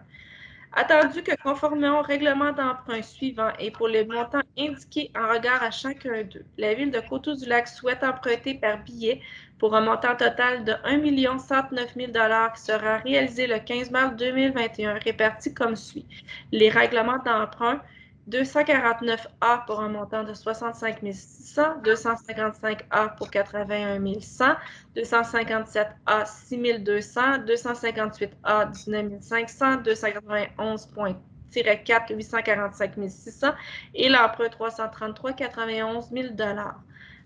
Attendu que conformément au règlement d'emprunt suivant et pour les montants indiqués en regard à chacun d'eux, la Ville de Coteau-du-Lac souhaite emprunter par billet pour un montant total de 1 109 000 qui sera réalisé le 15 mars 2021, réparti comme suit. Les règlements d'emprunt 249A pour un montant de 65 600, 255A pour 81 100, 257A 6 200, 258A 19 500, 291.4 845 600 et l'emprunt 333 91 000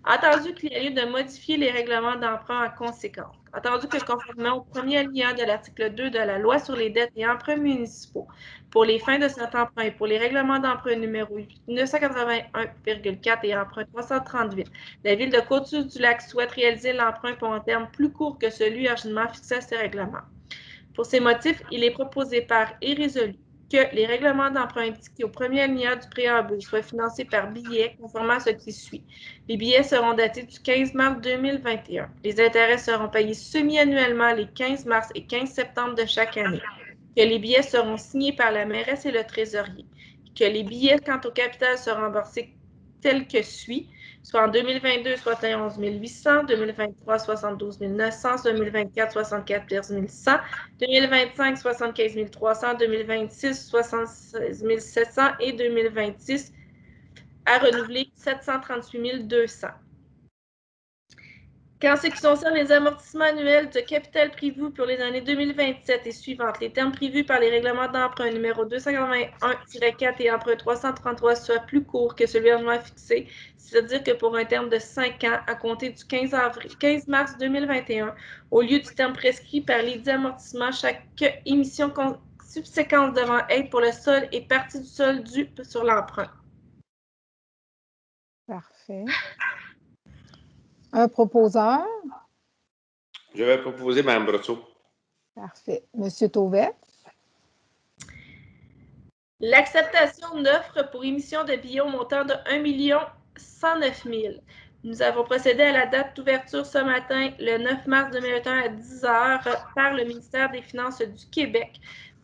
Attendu qu'il y a lieu de modifier les règlements d'emprunt en conséquence. Attendu que conformément au premier alinéa de l'article 2 de la Loi sur les dettes et emprunts municipaux, pour les fins de cet emprunt et pour les règlements d'emprunt numéro 981,4 et emprunt 338, la Ville de Coteau-du-Lac souhaite réaliser l'emprunt pour un terme plus court que celui originellement fixé à ces règlements. Pour ces motifs, il est proposé par et résolu que les règlements d'emprunt indiqués au premier alinéa du préambule soient financés par billets conformément à ce qui suit. Les billets seront datés du 15 mars 2021. Les intérêts seront payés semi-annuellement les 15 mars et 15 septembre de chaque année. Que les billets seront signés par la mairesse et le trésorier. Que les billets quant au capital seront remboursés tels que suit, soit en 2022, 71 800, 2023, 72 900, 2024, 74 100, 2025, 75 300, 2026, 76 700 et 2026 à renouveler 738 200. Qu'en ce qui concerne les amortissements annuels de capital prévus pour les années 2027 et suivantes, les termes prévus par les règlements d'emprunt numéro 281-4 et emprunt 333 soient plus courts que celui originellement fixé, c'est-à-dire que pour un terme de 5 ans à compter du 15 mars 2021, au lieu du terme prescrit par les 10 amortissements, chaque émission subséquente devant être pour le sol et partie du sol dû sur l'emprunt. Parfait. Un proposeur? Je vais proposer Mme Brosseau. Parfait. Monsieur Tauvet? L'acceptation d'offres pour émission de billets au montant de 1 109 000. Nous avons procédé à la date d'ouverture ce matin, le 9 mars 2021 à 10 h par le ministère des Finances du Québec.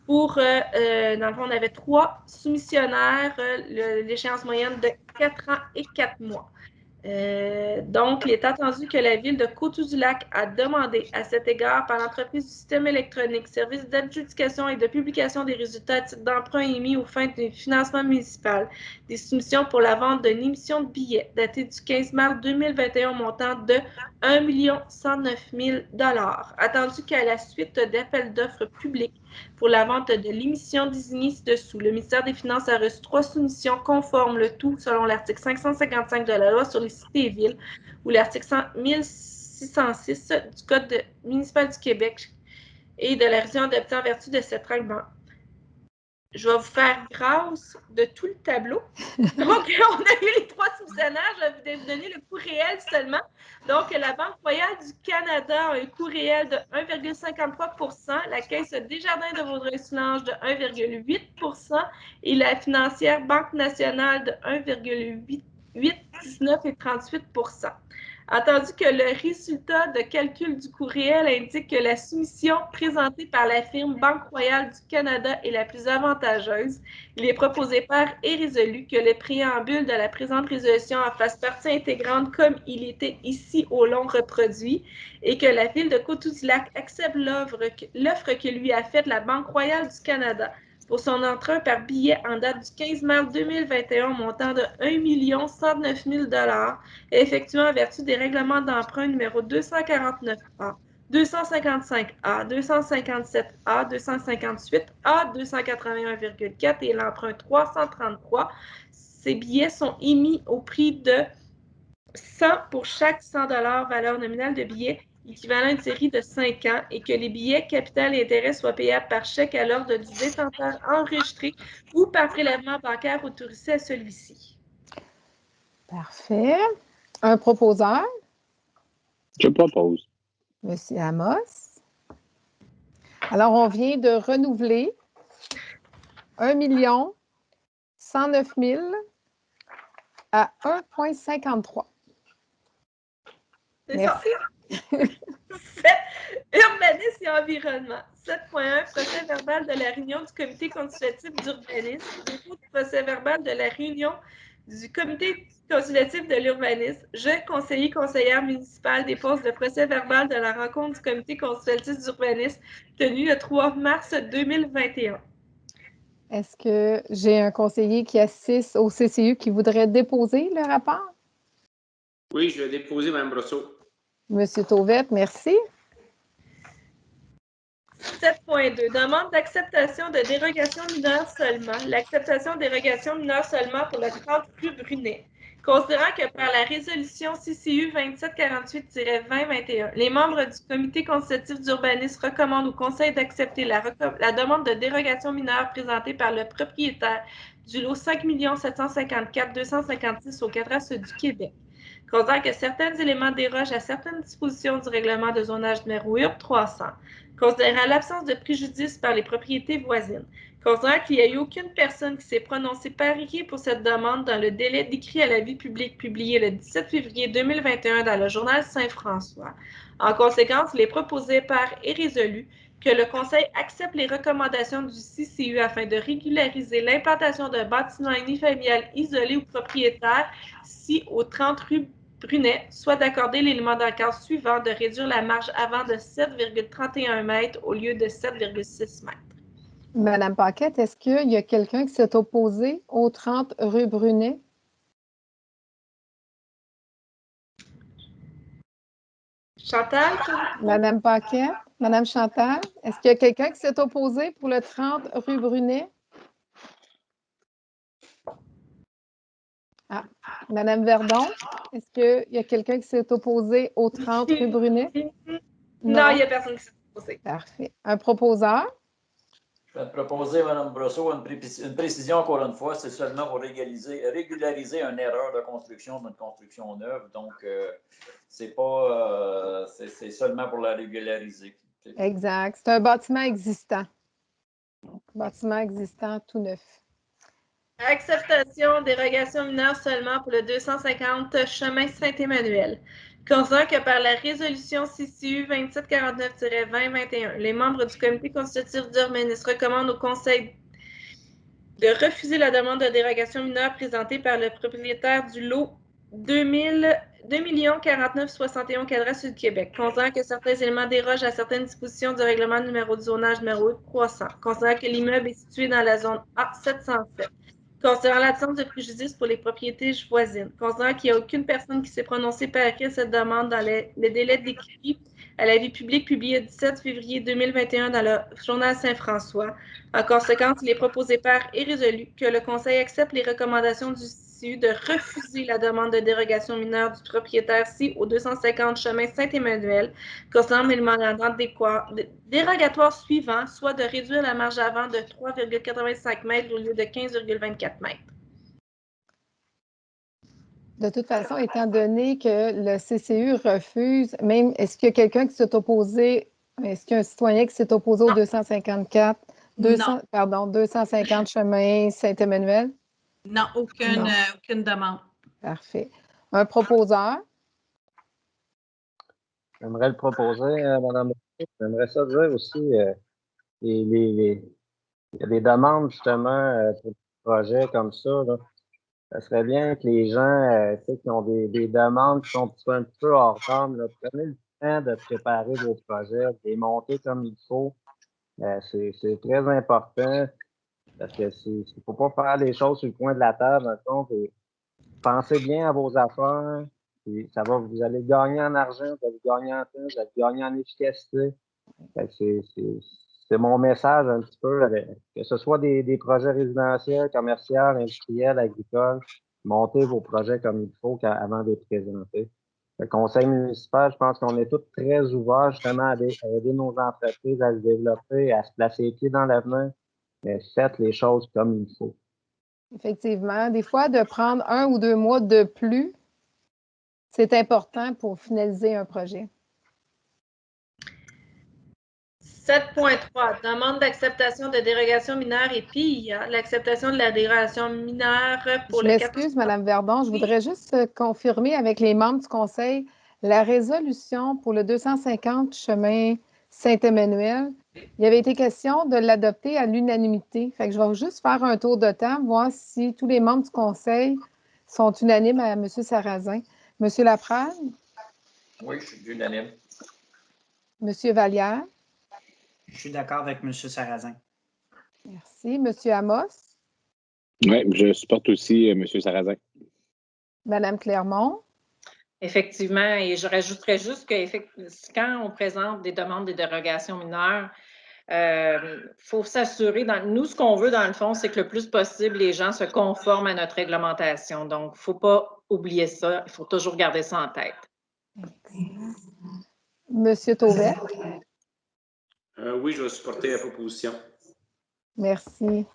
Dans le fond, on avait 3 soumissionnaires, l'échéance moyenne de 4 ans et 4 mois. Donc, il est attendu que la Ville de Coteau-du-Lac a demandé à cet égard par l'entreprise du système électronique, service d'adjudication et de publication des résultats à titre d'emprunt émis aux fins du financement municipal, des soumissions pour la vente d'une émission de billets datée du 15 mars 2021 au montant de 1 109 000 attendu qu'à la suite d'appels d'offres publics pour la vente de l'émission désignée ci-dessous, le ministère des Finances a reçu 3 soumissions conformes, le tout selon l'article 555 de la Loi sur les cités et villes ou l'article 1606 du Code municipal du Québec et de la région adoptée en vertu de cette règlement. Je vais vous faire grâce de tout le tableau. Donc, on a eu les 3 soumissionnaires. Je vais vous donner le coût réel seulement. Donc, la Banque royale du Canada a un coût réel de 1,53 %, la Caisse Desjardins de Vaudreuil-Soulanges de 1,8 % et la financière Banque nationale de 1,8, 19 et 38 %. Attendu que le résultat de calcul du coût réel indique que la soumission présentée par la firme Banque royale du Canada est la plus avantageuse, il est proposé par et résolu que le préambule de la présente résolution en fasse partie intégrante comme il était ici au long reproduit et que la Ville de Coteau-du-Lac accepte l'offre que lui a faite la Banque royale du Canada pour son emprunt par billet en date du 15 mars 2021 au montant de 1 109 000 effectué en vertu des règlements d'emprunt numéro 249A, 255A, 257A, 258A, 281,4 et l'emprunt 333. Ces billets sont émis au prix de 100 pour chaque 100 $ valeur nominale de billets équivalent à une série de 5 ans et que les billets, capital et intérêts soient payables par chèque à l'ordre du détenteur enregistré ou par prélèvement bancaire autorisé à celui-ci. Parfait. Un proposeur? Je propose. Monsieur Amos. Alors, on vient de renouveler 1 109 000 à 1,53. C'est Merci. ça. Urbanisme et environnement. 7.1, procès verbal de la réunion du comité consultatif d'urbanisme. Dépôt du procès verbal de la réunion du comité consultatif de l'urbanisme. Je, conseiller, conseillère municipale, dépose le procès verbal de la rencontre du comité consultatif d'urbanisme tenue le 3 mars 2021. Est-ce que j'ai un conseiller qui assiste au CCU qui voudrait déposer le rapport? Oui, je vais déposer, Mme Brosseau. Monsieur Tauvette, merci. 7.2. Demande d'acceptation de dérogation mineure seulement. L'acceptation de dérogation mineure seulement pour le 30 rue Brunet. Considérant que par la résolution CCU 2748-2021, les membres du comité consultatif d'urbanisme recommandent au conseil d'accepter la demande de dérogation mineure présentée par le propriétaire du lot 5 754 256 au cadastre du Québec. Considérant que certains éléments dérogent à certaines dispositions du règlement de zonage numéro URB 300, considérant l'absence de préjudice par les propriétés voisines, considérant qu'il n'y a eu aucune personne qui s'est prononcée par écrit pour cette demande dans le délai d'écrit à l'avis public publié le 17 février 2021 dans le journal Saint-François. En conséquence, il est proposé par et résolu que le Conseil accepte les recommandations du CCU afin de régulariser l'implantation d'un bâtiment unifamilial isolé ou propriétaire si au 30 rue Brunet, soit d'accorder l'élément d'encadre suivant de réduire la marge avant de 7,31 mètres au lieu de 7,6 mètres. Madame Paquette, est-ce qu'il y a quelqu'un qui s'est opposé au 30 rue Brunet? Chantal? Madame Paquette? Madame Chantal? Est-ce qu'il y a quelqu'un qui s'est opposé pour le 30 rue Brunet? Ah, Madame Verdon? Est-ce qu'il y a quelqu'un qui s'est opposé au 30 rue Brunet? Non, il n'y a personne qui s'est opposé. Parfait. Un proposeur? Je vais te proposer, Mme Brosseau, une précision encore une fois, c'est seulement pour régulariser une erreur de construction d'une construction neuve. Donc, c'est seulement pour la régulariser. Exact. C'est un bâtiment existant. Bâtiment existant tout neuf. Acceptation, dérogation mineure seulement pour le 250 chemin Saint-Emmanuel. Considérant que par la résolution CCU 2749-2021, les membres du comité consultatif d'urbanisme recommandent au conseil de refuser la demande de dérogation mineure présentée par le propriétaire du lot 2 4961 cadastre du Québec, considérant que certains éléments dérogent à certaines dispositions du règlement numéro de zonage numéro 300, considérant que l'immeuble est situé dans la zone A707, considérant l'absence de préjudice pour les propriétés voisines, considérant qu'il n'y a aucune personne qui s'est prononcée par écrit à cette demande dans les délais d'écrit à l'avis public publié le 17 février 2021 dans le journal Saint-François. En conséquence, il est proposé par et résolu que le Conseil accepte les recommandations du CCU de refuser la demande de dérogation mineure du propriétaire si au 250 chemin Saint-Emmanuel concernant l'élément dérogatoire suivant, soit de réduire la marge avant de 3,85 mètres au lieu de 15,24 mètres. De toute façon, étant donné que le CCU refuse, même, est-ce qu'il y a quelqu'un qui s'est opposé, est-ce qu'il y a un citoyen qui s'est opposé au 250 chemin Saint-Emmanuel? Non, aucune demande. Parfait. Un proposeur? J'aimerais le proposer, Mme. J'aimerais ça dire aussi, il y a des demandes justement pour des projets comme ça, là. Ça serait bien que les gens qui ont des demandes qui sont un petit peu hors norme, là, prenez le temps de préparer vos projets, de les monter comme il faut. C'est très important parce que il ne faut pas faire les choses sur le coin de la table. Mettons, pensez bien à vos affaires. Puis vous allez gagner en argent, vous allez gagner en temps, vous allez gagner en efficacité. C'est mon message un petit peu, que ce soit des projets résidentiels, commerciaux, industriels, agricoles, montez vos projets comme il faut avant de les présenter. Le conseil municipal, je pense qu'on est tous très ouverts justement à aider nos entreprises à se développer, à se placer les pieds dans l'avenir, mais faites les choses comme il faut. Effectivement. Des fois, de prendre 1 ou 2 mois de plus, c'est important pour finaliser un projet. 7.3, demande d'acceptation de dérogation mineure et PIA. L'acceptation de la dérogation mineure pour Je le m'excuse, Mme Verdon. Je voudrais juste confirmer avec les membres du Conseil la résolution pour le 250 chemin Saint-Emmanuel. Il y avait été question de l'adopter à l'unanimité. Fait que je vais juste faire un tour de temps, voir si tous les membres du Conseil sont unanimes à M. Sarrazin. M. Laprade? Oui, je suis unanime. M. Vallière? Je suis d'accord avec M. Sarrazin. Merci. M. Amos? Oui, je supporte aussi M. Sarrazin. Mme Clermont? Effectivement, et je rajouterais juste que quand on présente des demandes de dérogation mineure, faut s'assurer, nous, ce qu'on veut dans le fond, c'est que le plus possible, les gens se conforment à notre réglementation. Donc, il ne faut pas oublier ça. Il faut toujours garder ça en tête. Monsieur Tauvet? Oui, je vais supporter la proposition. Merci.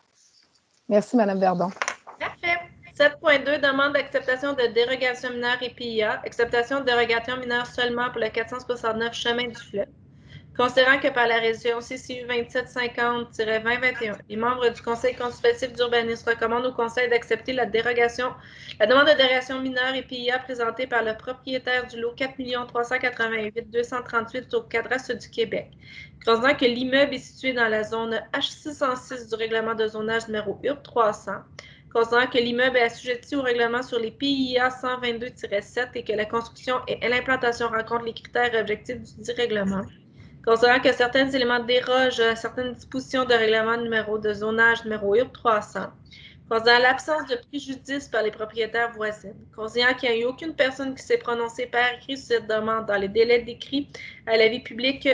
Merci, Mme Verdon. Parfait. 7.2, demande d'acceptation de dérogation mineure et PIA. Acceptation de dérogation mineure seulement pour le 469 chemin du fleuve. Considérant que par la résolution CCU 2750-2021, les membres du Conseil consultatif d'urbanisme recommandent au Conseil d'accepter la demande de dérogation mineure et PIA présentée par le propriétaire du lot 4 388 238 au cadastre du Québec. Considérant que l'immeuble est situé dans la zone H606 du règlement de zonage numéro URB 300, considérant que l'immeuble est assujetti au règlement sur les PIA 122-7 et que la construction et l'implantation rencontrent les critères objectifs du dit règlement. Considérant que certains éléments dérogent à certaines dispositions de règlement de zonage numéro URB 300. Considérant l'absence de préjudice par les propriétaires voisins. Considérant qu'il n'y a eu aucune personne qui s'est prononcée par écrit sur cette demande dans les délais décrits à l'avis public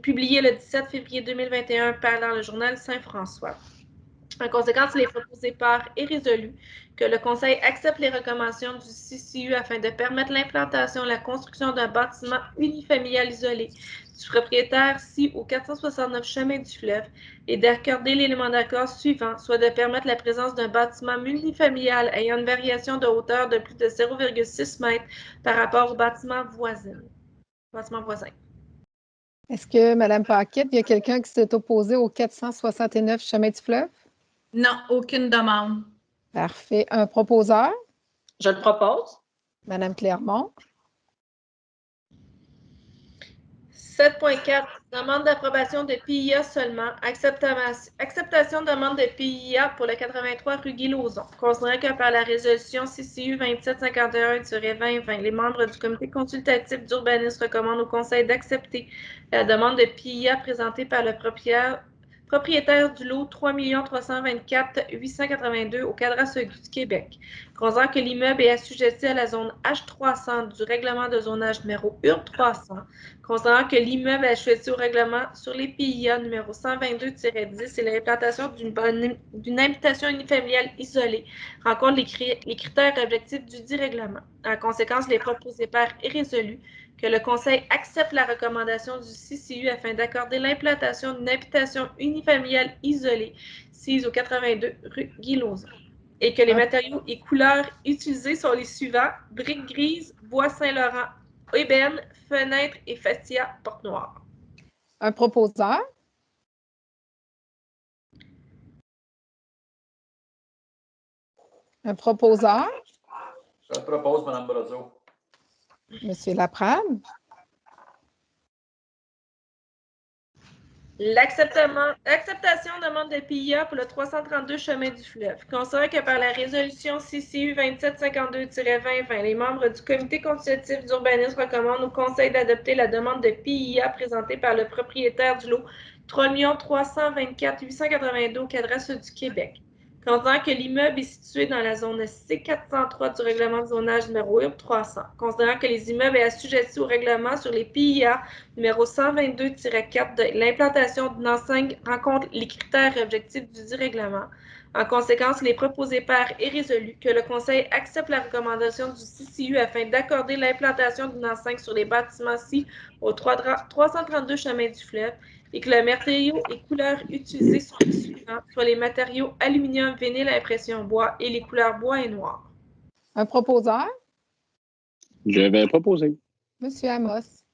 publié le 17 février 2021 par le journal Saint-François. En conséquence, il est proposé par et résolu que le Conseil accepte les recommandations du CCU afin de permettre l'implantation et la construction d'un bâtiment unifamilial isolé du propriétaire au 469 chemin du fleuve et d'accorder l'élément d'accord suivant, soit de permettre la présence d'un bâtiment unifamilial ayant une variation de hauteur de plus de 0,6 m par rapport au bâtiment voisin. Est-ce que, Mme Paquette, il y a quelqu'un qui s'est opposé au 469 chemin du fleuve? Non, aucune demande. Parfait. Un proposeur? Je le propose. Mme Clermont? 7.4, demande d'approbation de PIA seulement. Acceptation de demande de PIA pour le 83 rue Guy-Lauzon. Considérant que par la résolution CCU 2751-2020, les membres du comité consultatif d'urbanisme recommandent au Conseil d'accepter la demande de PIA présentée par le propriétaire du lot 3 324 882 au cadastre du Québec. Considérant que l'immeuble est assujetti à la zone H300 du règlement de zonage numéro URB 300, considérant que l'immeuble est assujetti au règlement sur les PIA numéro 122-10 et l'implantation d'une habitation unifamiliale isolée rencontre les critères objectifs du dit règlement. En conséquence, il est proposé par et résolu que le Conseil accepte la recommandation du CCU afin d'accorder l'implantation d'une habitation unifamiliale isolée sise au 82 rue Guy-Lauzon et que les matériaux et couleurs utilisés sont les suivants: briques grises, bois Saint-Laurent, ébène, fenêtre et fascia porte noire. Un proposeur? Un proposeur? Je le propose, Mme Brazeau. Monsieur Laprade? L'acceptation demande de PIA pour le 332 chemin du fleuve. Considérant que par la résolution CCU 2752-2020, les membres du comité consultatif d'urbanisme recommandent au Conseil d'adopter la demande de PIA présentée par le propriétaire du lot 3 324 882 au cadastre du Québec. Considérant que l'immeuble est situé dans la zone C403 du règlement de zonage numéro URB 300. Considérant que les immeubles sont assujettis au règlement sur les PIA numéro 122-4 de l'implantation d'une enseigne rencontre les critères et objectifs du dit règlement. En conséquence, il est proposé par et résolu que le Conseil accepte la recommandation du CCU afin d'accorder l'implantation d'une enseigne sur les bâtiments-ci au 332 chemin du fleuve et que le matériau et couleurs utilisés sont les suivants, soit les matériaux aluminium, vinyle à impression bois et les couleurs bois et noir. Un proposeur? Je vais proposer. Monsieur Amos?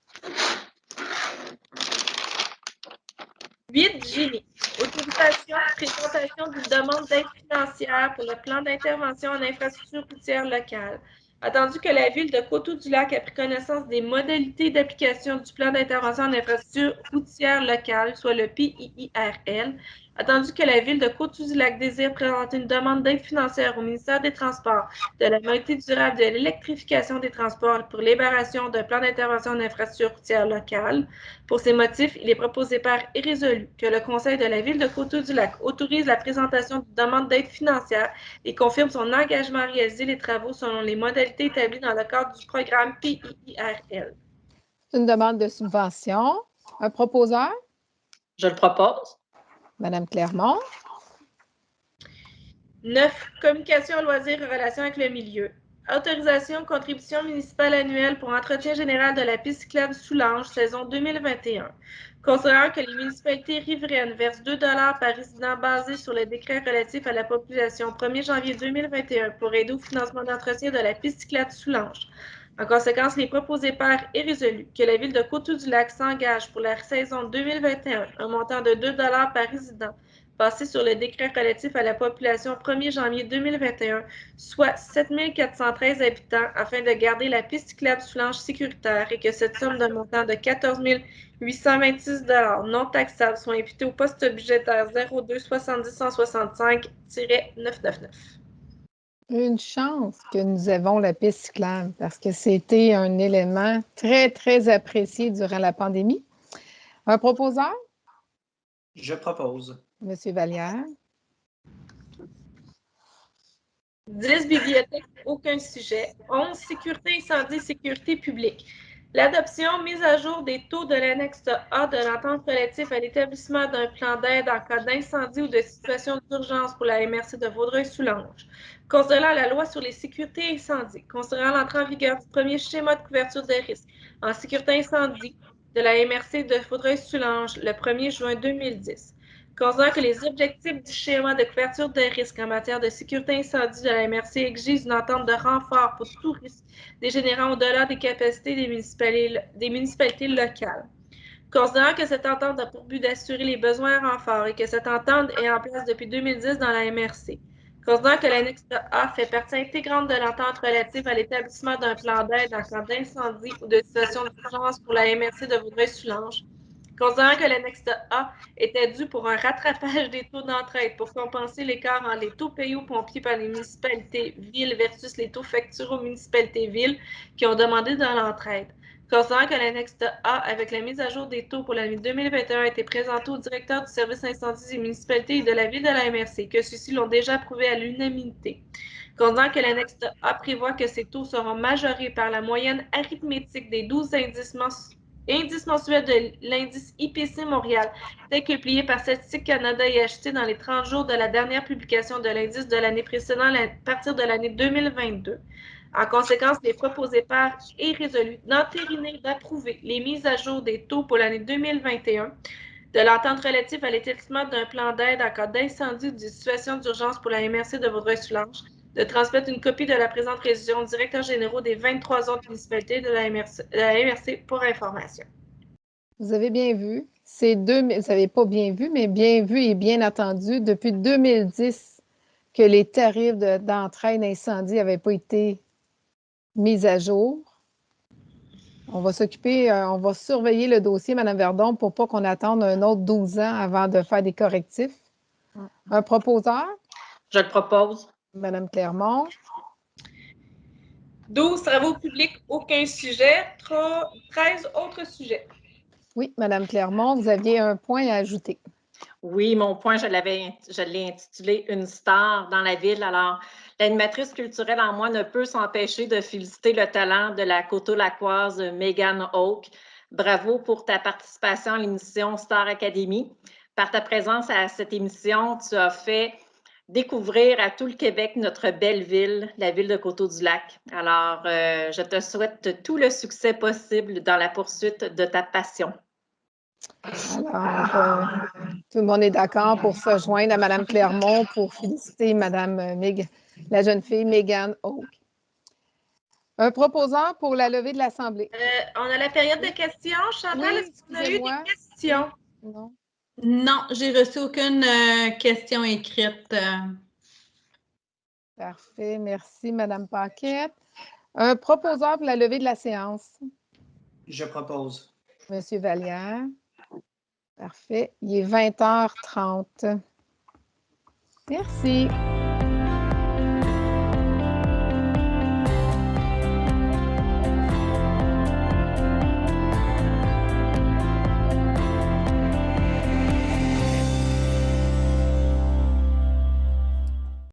8, Génie. Autorisation, présentation d'une demande d'aide financière pour le plan d'intervention en infrastructure routière locale. Attendu que la Ville de Coteau-du-Lac a pris connaissance des modalités d'application du plan d'intervention en infrastructure routière locale, soit le PIIRL, attendu que la Ville de Coteau-du-Lac désire présenter une demande d'aide financière au ministère des Transports de la mobilité durable de l'électrification des transports pour l'élaboration d'un plan d'intervention en infrastructure routière locale. Pour ces motifs, il est proposé par et résolu que le Conseil de la Ville de Coteau-du-Lac autorise la présentation d'une demande d'aide financière et confirme son engagement à réaliser les travaux selon les modalités établies dans le cadre du programme PIIRL. Une demande de subvention. Un proposeur? Je le propose. Madame Clermont. 9. Communication, loisirs et relations avec le milieu. Autorisation, contribution municipale annuelle pour entretien général de la piste cyclable Soulanges, saison 2021. Considérant que les municipalités riveraines versent 2 $ par résident basé sur le décret relatif à la population 1er janvier 2021 pour aider au financement d'entretien de la piste cyclable Soulanges. En conséquence, il est proposé par et résolu que la Ville de Coteau-du-Lac s'engage pour la saison 2021 un montant de 2 $ par résident basé sur le décret relatif à la population 1er janvier 2021, soit 7 413 habitants, afin de garder la piste cyclable Soulanges sécuritaire et que cette somme d'un montant de 14 826 $ non taxables soit imputée au poste budgétaire 02 70 165-999. Une chance que nous avons la piste cyclable parce que c'était un élément très, très apprécié durant la pandémie. Un proposeur? Je propose. Monsieur Vallière. 10, bibliothèque, aucun sujet. 11, sécurité incendie, sécurité publique. L'adoption, mise à jour des taux de l'annexe A de l'entente relative à l'établissement d'un plan d'aide en cas d'incendie ou de situation d'urgence pour la MRC de Vaudreuil-Soulanges. Considérant la loi sur les sécurités incendies, considérant l'entrée en vigueur du premier schéma de couverture des risques en sécurité incendie de la MRC de Vaudreuil-Soulanges le 1er juin 2010. Considérant que les objectifs du schéma de couverture de risque en matière de sécurité incendie de la MRC exigent une entente de renfort pour tout risque dégénérant au-delà des capacités des municipalités locales. Considérant que cette entente a pour but d'assurer les besoins en renfort et que cette entente est en place depuis 2010 dans la MRC. Considérant que l'annexe A fait partie intégrante de l'entente relative à l'établissement d'un plan d'aide en cas d'incendie ou de situation d'urgence pour la MRC de Vaudreuil-Soulanges. Considérant que l'annexe A était due pour un rattrapage des taux d'entraide pour compenser l'écart entre les taux payés aux pompiers par les municipalités villes versus les taux facturés aux municipalités villes qui ont demandé de l'entraide. Considérant que l'annexe A, avec la mise à jour des taux pour l'année 2021, a été présentée au directeur du service incendie des municipalités et de la ville de la MRC, que ceux-ci l'ont déjà approuvé à l'unanimité. Considérant que l'annexe A prévoit que ces taux seront majorés par la moyenne arithmétique des 12 indices mensuels de l'indice IPC Montréal, tel que publié par Statistique Canada et acheté dans les 30 jours de la dernière publication de l'indice de l'année précédente à partir de l'année 2022. En conséquence, il est proposé par et résolu d'entériner, d'approuver les mises à jour des taux pour l'année 2021 de l'entente relative à l'établissement d'un plan d'aide en cas d'incendie ou de situation d'urgence pour la MRC de Vaudreuil-Soulanges, de transmettre une copie de la présente résolution aux directeurs généraux des 23 autres municipalités de la MRC pour information. Vous avez bien vu. Vous n'avez pas bien vu, mais bien vu et bien entendu, depuis 2010 que les tarifs d'entraide incendie n'avaient pas été mis à jour. On va s'occuper, on va surveiller le dossier, Mme Verdon, pour pas qu'on attende un autre 12 ans avant de faire des correctifs. Un proposeur? Je le propose. Mme Clermont. 12, travaux publics, aucun sujet. 13, autres sujets. Oui, Mme Clermont, vous aviez un point à ajouter. Oui, mon point, je l'ai intitulé « Une star dans la ville ». Alors, l'animatrice culturelle en moi ne peut s'empêcher de féliciter le talent de la Coteau-Lacoise Megan Oak. Bravo pour ta participation à l'émission Star Academy. Par ta présence à cette émission, tu as fait découvrir à tout le Québec notre belle ville, la ville de Coteau-du-Lac. Alors, je te souhaite tout le succès possible dans la poursuite de ta passion. Alors, tout le monde est d'accord pour se joindre à Mme Clermont pour féliciter la jeune fille Megan Oak. Un proposeur pour la levée de l'Assemblée. On a la période de questions. Chantal, Oui, est-ce qu'on a eu des questions? Non. Non, j'ai reçu aucune question écrite. Parfait. Merci, Mme Paquette. Un proposeur pour la levée de la séance. Je propose. Monsieur Vallière. Parfait. Il est 20h30. Merci.